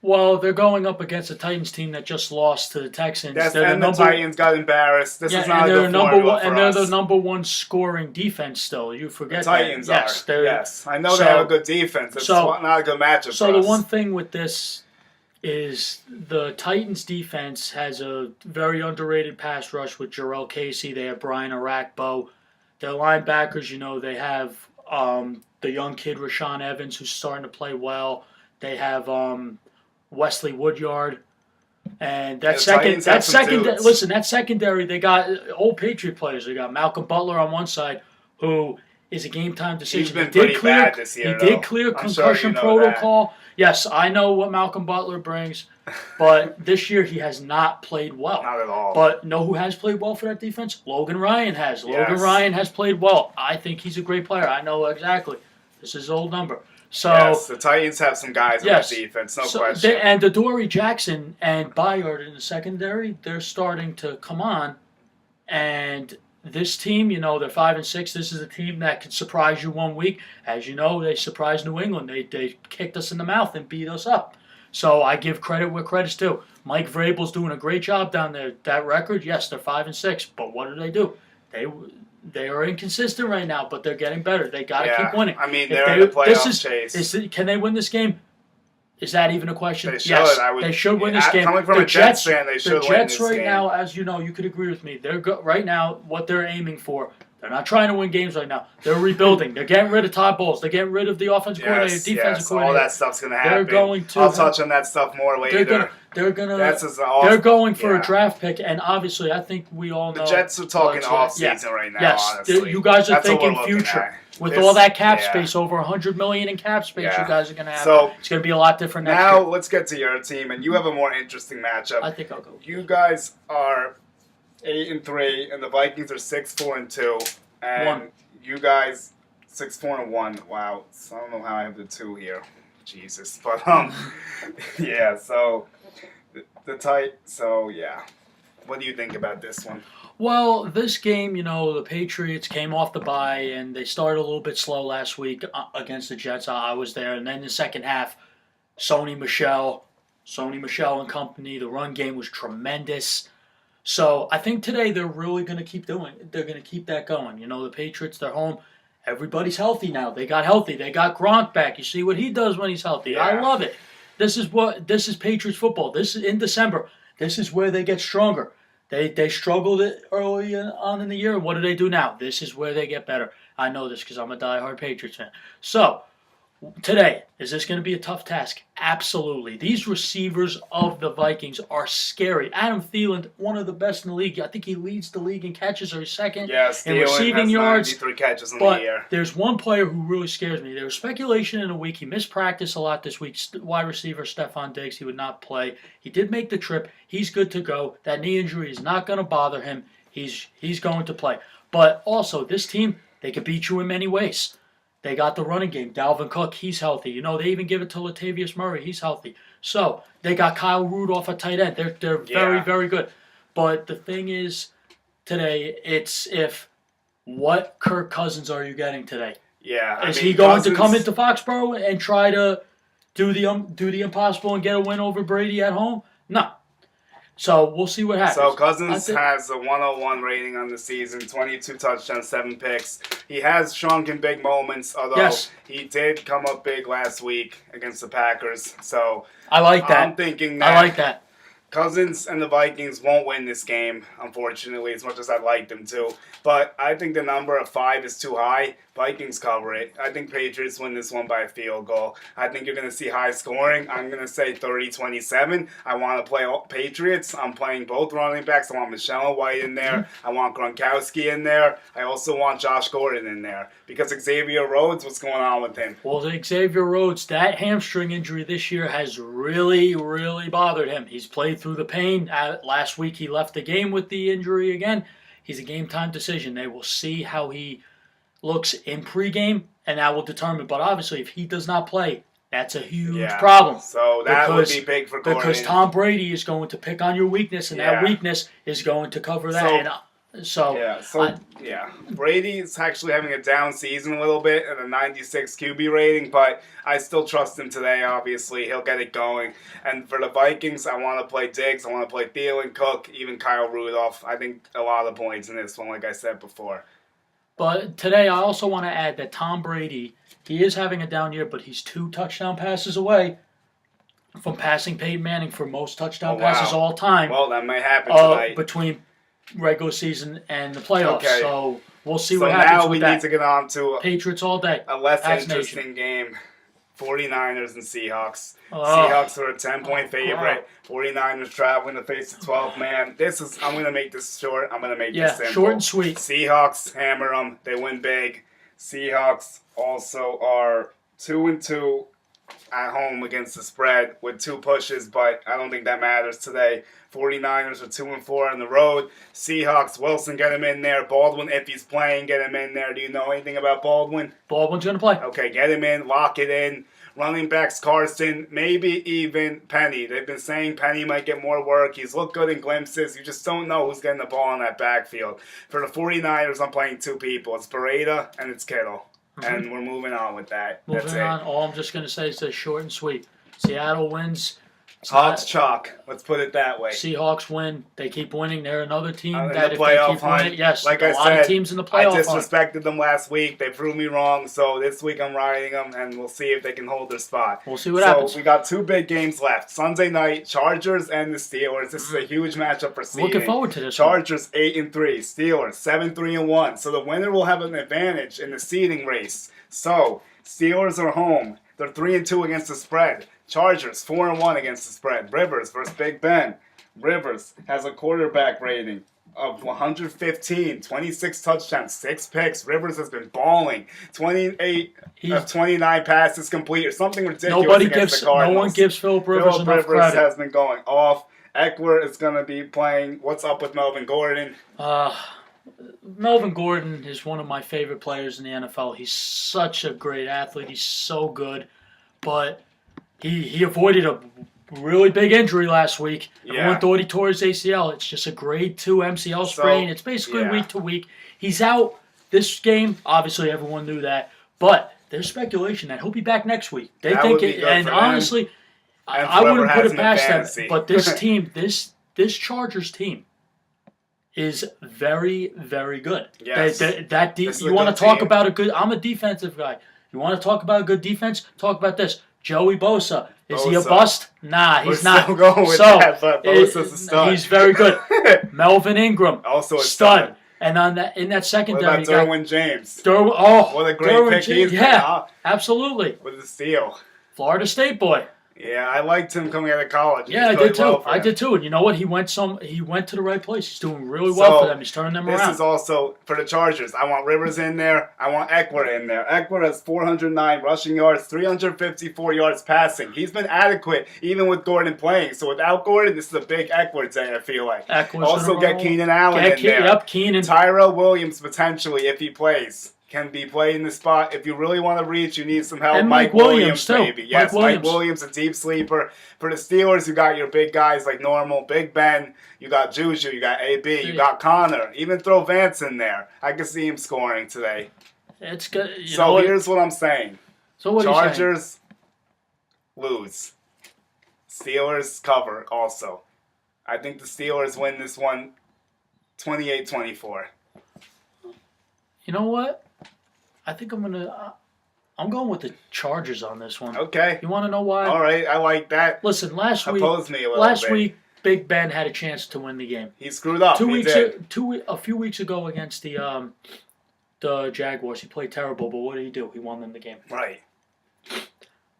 [SPEAKER 2] Well, they're going up against a Titans team that just lost to the Texans.
[SPEAKER 1] Yes, and the Titans got embarrassed. This is not a good formula for us.
[SPEAKER 2] And they're the number 1 scoring defense still. You forget
[SPEAKER 1] that. The Titans are. Yes, I know they have a good defense. It's not a good matchup for us.
[SPEAKER 2] So the one thing with this is the Titans defense has a very underrated pass rush with Jarrell Casey. They have Brian Arakpo. Their linebackers, they have the young kid Rashaan Evans who's starting to play well. They have Wesley Woodyard. And that secondary, they got old Patriot players. They got Malcolm Butler on one side, who is a game time decision.
[SPEAKER 1] He's been pretty bad this year.
[SPEAKER 2] He did clear concussion protocol.
[SPEAKER 1] That.
[SPEAKER 2] Yes, I know what Malcolm Butler brings, but this year he has not played well.
[SPEAKER 1] Not at all.
[SPEAKER 2] But know who has played well for that defense? Logan Ryan has. Logan Ryan has played well. I think he's a great player. I know exactly. This is his old number. So,
[SPEAKER 1] yes, the Titans have some guys on the defense, no question.
[SPEAKER 2] And Adoree Jackson and Bayard in the secondary, they're starting to come on. And this team, they're 5-6. This is a team that could surprise you one week. As you know, they surprised New England. They kicked us in the mouth and beat us up. So I give credit where credit's due. Mike Vrabel's doing a great job down there. That record, yes, they're 5-6. But what do? They are inconsistent right now, but they're getting better. They got to keep winning.
[SPEAKER 1] I mean, they're in the playoff chase.
[SPEAKER 2] Can they win this game? Is that even a question?
[SPEAKER 1] They should.
[SPEAKER 2] Yes, they should win this game.
[SPEAKER 1] Coming from a Jets fan, they should win this game.
[SPEAKER 2] The Jets right now, as you know, you could agree with me. They're right now what they're aiming for. They're not trying to win games right now. They're rebuilding. They're getting rid of Todd Bowles. They're getting rid of the offensive coordinator, defensive coordinator.
[SPEAKER 1] All that stuff's going to happen. I'll touch on that stuff more later.
[SPEAKER 2] They're going for a draft pick, and obviously, I think we all know
[SPEAKER 1] the Jets are talking off season right now.
[SPEAKER 2] Yes,
[SPEAKER 1] honestly,
[SPEAKER 2] you guys are thinking future. With all that cap space, over $100 million in cap space, you guys are going to have. So it's going to be a lot different next year.
[SPEAKER 1] Now let's get to your team, and you have a more interesting matchup.
[SPEAKER 2] I think I'll go.
[SPEAKER 1] You guys are 8-3, and the Vikings are 6-4-2, and you guys 6-4-1. Wow, so I don't know how I have the 2 here. Jesus, but yeah. So what do you think about this one?
[SPEAKER 2] Well, this game, the Patriots came off the bye, and they started a little bit slow last week against the Jets. I was there. And then the second half, Sony Michel and company, the run game was tremendous. So I think today they're really going to keep they're going to keep that going. The Patriots, they're home. Everybody's healthy now. They got healthy. They got Gronk back. You see what he does when he's healthy. Yeah. I love it. This is Patriots football. This is in December. This is where they get stronger. They struggled early on in the year. What do now? This is where they get better. I know this because I'm a diehard Patriots fan. So, today, is this going to be a tough task? Absolutely. These receivers of the Vikings are scary. Adam Thielen, one of the best in the league. I think he leads the league in catches, or he's second in receiving yards.
[SPEAKER 1] 93 catches in
[SPEAKER 2] the
[SPEAKER 1] year.
[SPEAKER 2] There's one player who really scares me. There was speculation in the week. He missed practice a lot this week. Wide receiver Stephon Diggs, he would not play. He did make the trip. He's good to go. That knee injury is not going to bother him. He's going to play. But also, this team, they could beat you in many ways. They got the running game. Dalvin Cook, he's healthy. They even give it to Latavius Murray. He's healthy. So, they got Kyle Rudolph at tight end. They're very, very good. But the thing is, today, it's what Kirk Cousins are you getting today?
[SPEAKER 1] Yeah.
[SPEAKER 2] Is he going to come into Foxborough and try to do the impossible and get a win over Brady at home? No. So, we'll see what happens.
[SPEAKER 1] So, Cousins has a 101 rating on the season, 22 touchdowns, 7 picks. He has shrunk in big moments, although he did come up big last week against the Packers. So,
[SPEAKER 2] I like that.
[SPEAKER 1] I'm thinking that.
[SPEAKER 2] I like that.
[SPEAKER 1] Cousins and the Vikings won't win this game, unfortunately, as much as I'd like them to. But I think the number of 5 is too high. Vikings cover it. I think Patriots win this one by a field goal. I think you're going to see high scoring. I'm going to say 30-27. I want to play Patriots. I'm playing both running backs. I want Michelle White in there. I want Gronkowski in there. I also want Josh Gordon in there. Because Xavier Rhodes, what's going on with him?
[SPEAKER 2] Well, Xavier Rhodes, that hamstring injury this year has really, really bothered him. He's played through the pain. Last week he left the game with the injury again. He's a game-time decision. They will see how he looks in pregame, and that will determine. But obviously, if he does not play, that's a huge problem.
[SPEAKER 1] So that would be big for Gordon.
[SPEAKER 2] Because Tom Brady is going to pick on your weakness, and that weakness is going to cover that.
[SPEAKER 1] Brady is actually having a down season a little bit at a 96 QB rating, but I still trust him today, obviously. He'll get it going. And for the Vikings, I want to play Diggs. I want to play Thielen, Cook, even Kyle Rudolph. I think a lot of points in this one, like I said before.
[SPEAKER 2] But today, I also want to add that Tom Brady, he is having a down year, but he's 2 touchdown passes away from passing Peyton Manning for most touchdown passes all time.
[SPEAKER 1] Well, that might happen tonight.
[SPEAKER 2] regular season and the playoffs.
[SPEAKER 1] Okay.
[SPEAKER 2] So we'll see
[SPEAKER 1] So
[SPEAKER 2] what happens
[SPEAKER 1] now
[SPEAKER 2] with
[SPEAKER 1] we
[SPEAKER 2] that.
[SPEAKER 1] need to get on to
[SPEAKER 2] Patriots all day.
[SPEAKER 1] a less
[SPEAKER 2] Pats
[SPEAKER 1] interesting game. 49ers and Seahawks.
[SPEAKER 2] Oh.
[SPEAKER 1] Seahawks are a 10-point favorite. 49ers traveling to face the 12-man. I'm going to make this short. I'm going to make this simple.
[SPEAKER 2] Short and sweet.
[SPEAKER 1] Seahawks hammer them. They win big. Seahawks also are 2-2 at home against the spread with 2 pushes, but I don't think that matters today. 49ers are 2-4 on the road. Seahawks, Wilson, get him in there. Baldwin, if he's playing, get him in there. Do you know anything about Baldwin?
[SPEAKER 2] Baldwin's going to play.
[SPEAKER 1] Okay, get him in, lock it in. Running backs, Carson, maybe even Penny. They've been saying Penny might get more work. He's looked good in glimpses. You just don't know who's getting the ball in that backfield. For the 49ers, I'm playing 2 people. It's Beretta and it's Kittle. Mm-hmm. And we're moving on with that.
[SPEAKER 2] Moving on. All I'm just going to say is it's short and sweet. Seattle wins.
[SPEAKER 1] Hawks chalk. Let's put it that way.
[SPEAKER 2] Seahawks win. They keep winning. They're another team
[SPEAKER 1] in
[SPEAKER 2] that
[SPEAKER 1] the
[SPEAKER 2] if
[SPEAKER 1] playoff
[SPEAKER 2] they keep
[SPEAKER 1] hunt,
[SPEAKER 2] winning, yes,
[SPEAKER 1] like
[SPEAKER 2] a
[SPEAKER 1] I
[SPEAKER 2] lot
[SPEAKER 1] said,
[SPEAKER 2] of teams in the playoff
[SPEAKER 1] I disrespected
[SPEAKER 2] hunt.
[SPEAKER 1] them last week. They proved me wrong. So this week I'm riding them, and we'll see if they can hold their spot.
[SPEAKER 2] We'll see what happens.
[SPEAKER 1] So we got 2 big games left. Sunday night, Chargers and the Steelers. This is a huge matchup for seeding.
[SPEAKER 2] Looking forward to this.
[SPEAKER 1] Chargers 8-3, Steelers 7-3-1. So the winner will have an advantage in the seeding race. So Steelers are home. They're 3-2 against the spread. Chargers 4-1 against the spread. Rivers versus Big Ben. Rivers has a quarterback rating of 115, 26 touchdowns, 6 picks. Rivers has been balling. 28 of 29 passes complete or something ridiculous against the Cardinals.
[SPEAKER 2] No one gives Philip Rivers enough credit.
[SPEAKER 1] Has been going off. Eckler is going to be playing. What's up with Melvin Gordon?
[SPEAKER 2] Melvin Gordon is one of my favorite players in the NFL. He's such a great athlete. He's so good. But he avoided a really big injury last week. Everyone thought he tore his ACL. It's just a grade 2 MCL sprain. It's basically week to week. He's out this game. Obviously, everyone knew that. But there's speculation that he'll be back next week. They think it, and honestly, I wouldn't put it past them. But this team, this Chargers team, is very, very good.
[SPEAKER 1] Yes.
[SPEAKER 2] You want to talk about a good? I'm a defensive guy. You want to talk about a good defense? Talk about this. Joey Bosa. Is he a bust? Nah, he's not.
[SPEAKER 1] Still going with that, but Bosa's a stud.
[SPEAKER 2] He's very good. Melvin Ingram.
[SPEAKER 1] Also a
[SPEAKER 2] stud. And in that secondary,
[SPEAKER 1] what about Derwin James?
[SPEAKER 2] What
[SPEAKER 1] a great pick he's been.
[SPEAKER 2] Yeah, absolutely.
[SPEAKER 1] With the steal.
[SPEAKER 2] Florida State boy.
[SPEAKER 1] Yeah, I liked him coming out of college.
[SPEAKER 2] Yeah, I did too. I did too. And you know what? He went to the right place. He's doing really well for them. He's turning them around.
[SPEAKER 1] This is also for the Chargers. I want Rivers in there. I want Eckler in there. Eckler has 409 rushing yards, 354 yards passing. He's been adequate even with Gordon playing. So without Gordon, this is a big Eckler day, I feel like. Also get Keenan Allen in there.
[SPEAKER 2] Yep, Keenan.
[SPEAKER 1] Tyrell Williams potentially if he plays. Can be played in the spot. If you really want to reach, you need some help.
[SPEAKER 2] And Mike Williams too.
[SPEAKER 1] Maybe. Yes, Mike Williams, a deep sleeper. For the Steelers, you got your big guys like normal. Big Ben, you got Juju, you got AB, you got Connor. Even throw Vance in there. I can see him scoring today.
[SPEAKER 2] It's good.
[SPEAKER 1] So here's what I'm saying.
[SPEAKER 2] So what
[SPEAKER 1] Chargers lose. Steelers cover also. I think the Steelers win this one 28-24.
[SPEAKER 2] You know what? I think I'm going with the Chargers on this one.
[SPEAKER 1] Okay.
[SPEAKER 2] You want to know why?
[SPEAKER 1] All right, I like that.
[SPEAKER 2] Listen, last week, Big Ben had a chance to win the game.
[SPEAKER 1] He screwed up.
[SPEAKER 2] A few weeks ago against the Jaguars, he played terrible. But what did he do? He won them the game.
[SPEAKER 1] Right.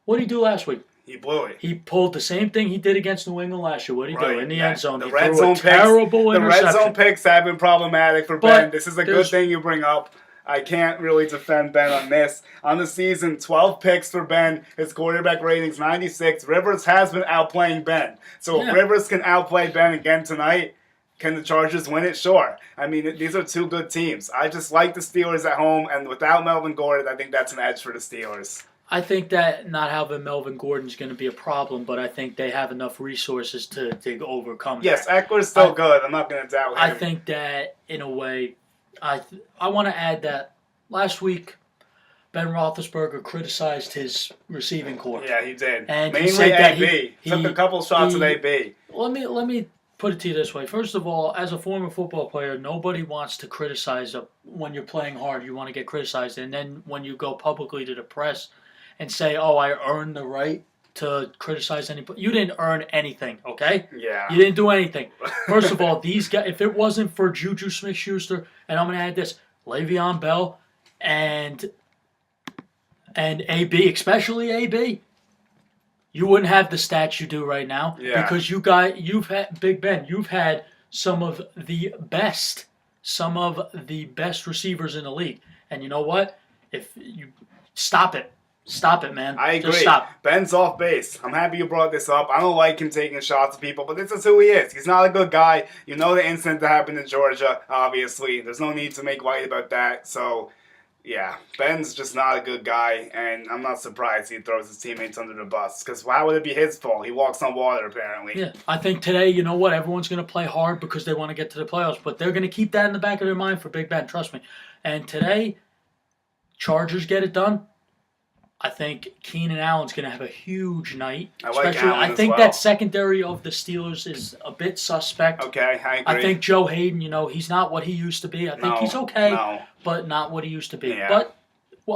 [SPEAKER 2] What did he do last week?
[SPEAKER 1] He blew it.
[SPEAKER 2] He pulled the same thing he did against New England last year. What did he do in the end zone?
[SPEAKER 1] The
[SPEAKER 2] he
[SPEAKER 1] red
[SPEAKER 2] threw
[SPEAKER 1] zone
[SPEAKER 2] a terrible
[SPEAKER 1] picks.
[SPEAKER 2] interception.
[SPEAKER 1] The red zone picks have been problematic for Ben. This is a good thing you bring up. I can't really defend Ben on this. On the season, 12 picks for Ben. His quarterback rating's 96. Rivers has been outplaying Ben. So if Rivers can outplay Ben again tonight, can the Chargers win it? Sure. I mean, these are 2 good teams. I just like the Steelers at home, and without Melvin Gordon, I think that's an edge for the Steelers.
[SPEAKER 2] I think that not having Melvin Gordon is going to be a problem, but I think they have enough resources to overcome that.
[SPEAKER 1] Yes, Eckler's still good. I'm not going to doubt him.
[SPEAKER 2] I think that, in a way, I want to add that last week, Ben Roethlisberger criticized his receiving corps.
[SPEAKER 1] Yeah, he did.
[SPEAKER 2] And
[SPEAKER 1] mainly
[SPEAKER 2] he said that
[SPEAKER 1] AB. He took a couple shots at AB.
[SPEAKER 2] Let me put it to you this way. First of all, as a former football player, nobody wants to criticize when you're playing hard. You want to get criticized, and then when you go publicly to the press and say, "Oh, I earned the right to criticize anybody. You didn't earn anything, okay?
[SPEAKER 1] Yeah.
[SPEAKER 2] You didn't do anything. First of all, these guys, if it wasn't for Juju Smith-Schuster, and I'm going to add this, Le'Veon Bell and AB, especially AB, you wouldn't have the stats you do right now.
[SPEAKER 1] Yeah.
[SPEAKER 2] Because you've had, Big Ben, you've had some of the best receivers in the league. And you know what? If you stop it, man.
[SPEAKER 1] I agree.
[SPEAKER 2] Just stop.
[SPEAKER 1] Ben's off base. I'm happy you brought this up. I don't like him taking shots at people, but this is who he is. He's not a good guy. You know the incident that happened in Georgia, obviously. There's no need to make light about that. So, yeah, Ben's just not a good guy, and I'm not surprised he throws his teammates under the bus. Because why would it be his fault? He walks on water, apparently.
[SPEAKER 2] Yeah, I think today, you know what? Everyone's going to play hard because they want to get to the playoffs, but they're going to keep that in the back of their mind for Big Ben, trust me. And today, Chargers get it done. I think Keenan Allen's going to have a huge night. I think that secondary of the Steelers is a bit suspect.
[SPEAKER 1] Okay, I agree.
[SPEAKER 2] I think Joe Hayden, he's not what he used to be. I think he's okay, but not what he used to be.
[SPEAKER 1] Yeah.
[SPEAKER 2] But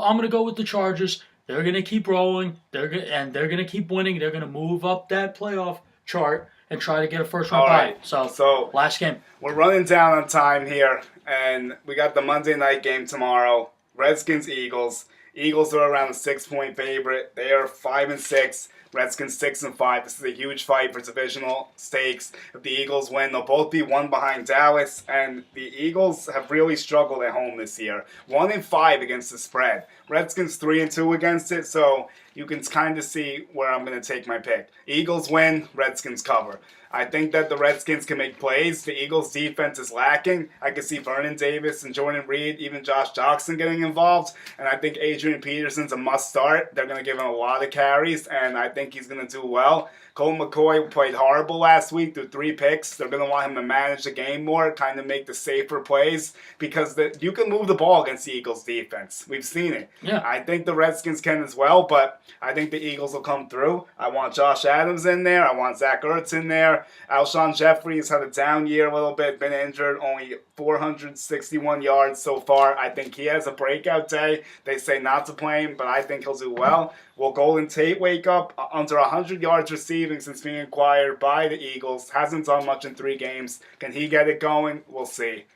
[SPEAKER 2] I'm going to go with the Chargers. They're going to keep rolling. They're going to keep winning. They're going to move up that playoff chart and try to get a first-round bye.
[SPEAKER 1] Right.
[SPEAKER 2] So last game.
[SPEAKER 1] We're running down on time here, and we got the Monday night game tomorrow. Redskins-Eagles. Eagles are around a 6-point favorite. They are 5-6. Redskins 6-5. This is a huge fight for divisional stakes. If the Eagles win, they'll both be one behind Dallas. And the Eagles have really struggled at home this year. 1-5 against the spread. Redskins 3-2 against it. So you can kind of see where I'm going to take my pick. Eagles win. Redskins cover. I think that the Redskins can make plays. The Eagles' defense is lacking. I can see Vernon Davis and Jordan Reed, even Josh Jackson getting involved. And I think Adrian Peterson's a must-start. They're going to give him a lot of carries, and I think he's going to do well. Cole McCoy played horrible last week through 3 picks. They're going to want him to manage the game more, kind of make the safer plays, because you can move the ball against the Eagles' defense. We've seen it.
[SPEAKER 2] Yeah.
[SPEAKER 1] I think the Redskins can as well, but I think the Eagles will come through. I want Josh Adams in there. I want Zach Ertz in there. Alshon Jeffrey has had a down year a little bit, been injured, only 461 yards so far. I think he has a breakout day. They say not to play him, but I think he'll do well. Will Golden Tate wake up under 100 yards receiving since being acquired by the Eagles? Hasn't done much in 3 games. Can he get it going? We'll see.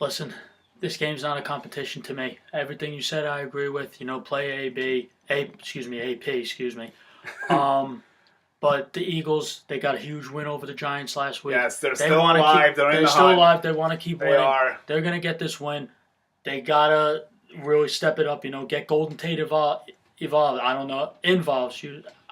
[SPEAKER 2] Listen, this game's not a competition to me. Everything you said I agree with. Play AP. But the Eagles, they got a huge win over the Giants last week.
[SPEAKER 1] Yes, they're still alive. They're
[SPEAKER 2] still alive. They want to keep winning.
[SPEAKER 1] They are.
[SPEAKER 2] They're going to get this win. They got to really step it up, get Golden Tate involved.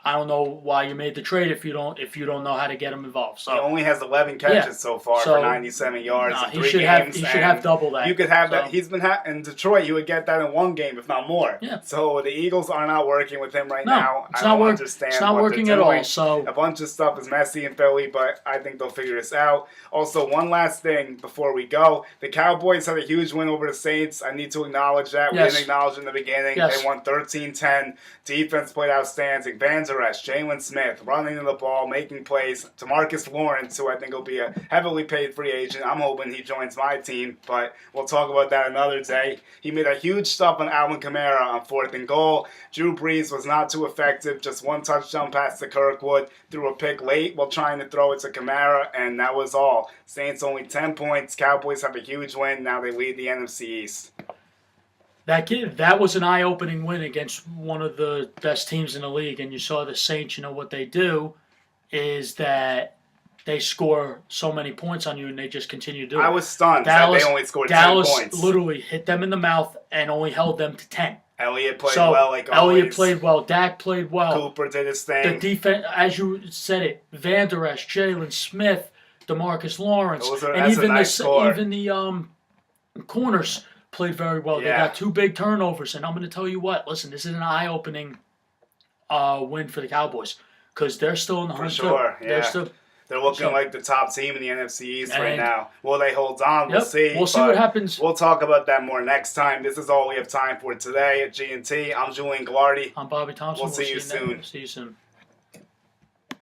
[SPEAKER 2] I don't know why you made the trade if you don't know how to get him involved. So
[SPEAKER 1] he only has 11 catches so far for 97 yards in 3 games.
[SPEAKER 2] He should have double that.
[SPEAKER 1] You could have that. He's been in Detroit. You would get that in 1 game, if not more.
[SPEAKER 2] Yeah.
[SPEAKER 1] So the Eagles are not working with him now.
[SPEAKER 2] It's
[SPEAKER 1] I don't
[SPEAKER 2] not
[SPEAKER 1] understand.
[SPEAKER 2] It's not
[SPEAKER 1] what
[SPEAKER 2] working
[SPEAKER 1] they're
[SPEAKER 2] at
[SPEAKER 1] doing.
[SPEAKER 2] all. So
[SPEAKER 1] a bunch of stuff is messy in Philly, but I think they'll figure this out. Also, one last thing before we go: the Cowboys had a huge win over the Saints. I need to acknowledge that. We didn't acknowledge in the beginning.
[SPEAKER 2] Yes.
[SPEAKER 1] They won 13-10. Defense played outstanding. Van Der Esch, Jalen Smith, running the ball, making plays. DeMarcus Lawrence, who I think will be a heavily paid free agent. I'm hoping he joins my team, but we'll talk about that another day. He made a huge stop on Alvin Kamara on 4th and goal. Drew Brees was not too effective. Just 1 touchdown pass to Kirkwood. Threw a pick late while trying to throw it to Kamara, and that was all. Saints only 10 points. Cowboys have a huge win. Now they lead the NFC East.
[SPEAKER 2] That was an eye-opening win against one of the best teams in the league, and you saw the Saints. What they do is that they score so many points on you, and they just continue to do it.
[SPEAKER 1] I was stunned that they only scored 10 points.
[SPEAKER 2] Dallas literally hit them in the mouth and only held them to 10.
[SPEAKER 1] Elliott played well, like always.
[SPEAKER 2] Elliott played well. Dak played well.
[SPEAKER 1] Cooper did his thing.
[SPEAKER 2] The defense, as you said it, Van Der Esch, Jalen Smith, DeMarcus Lawrence, and even the corners played very well.
[SPEAKER 1] Yeah.
[SPEAKER 2] They got 2 big turnovers, and I'm going to tell you what. Listen, this is an eye-opening win for the Cowboys because they're still in the hunt.
[SPEAKER 1] For sure,
[SPEAKER 2] yeah.
[SPEAKER 1] They're looking like the top team in the NFC East right now. Will they hold on? We'll see.
[SPEAKER 2] We'll see what happens.
[SPEAKER 1] We'll talk about that more next time. This is all we have time for today at G&T. I'm Julian Gallardi.
[SPEAKER 2] I'm Bobby Thompson.
[SPEAKER 1] We'll see you soon.
[SPEAKER 2] See you soon.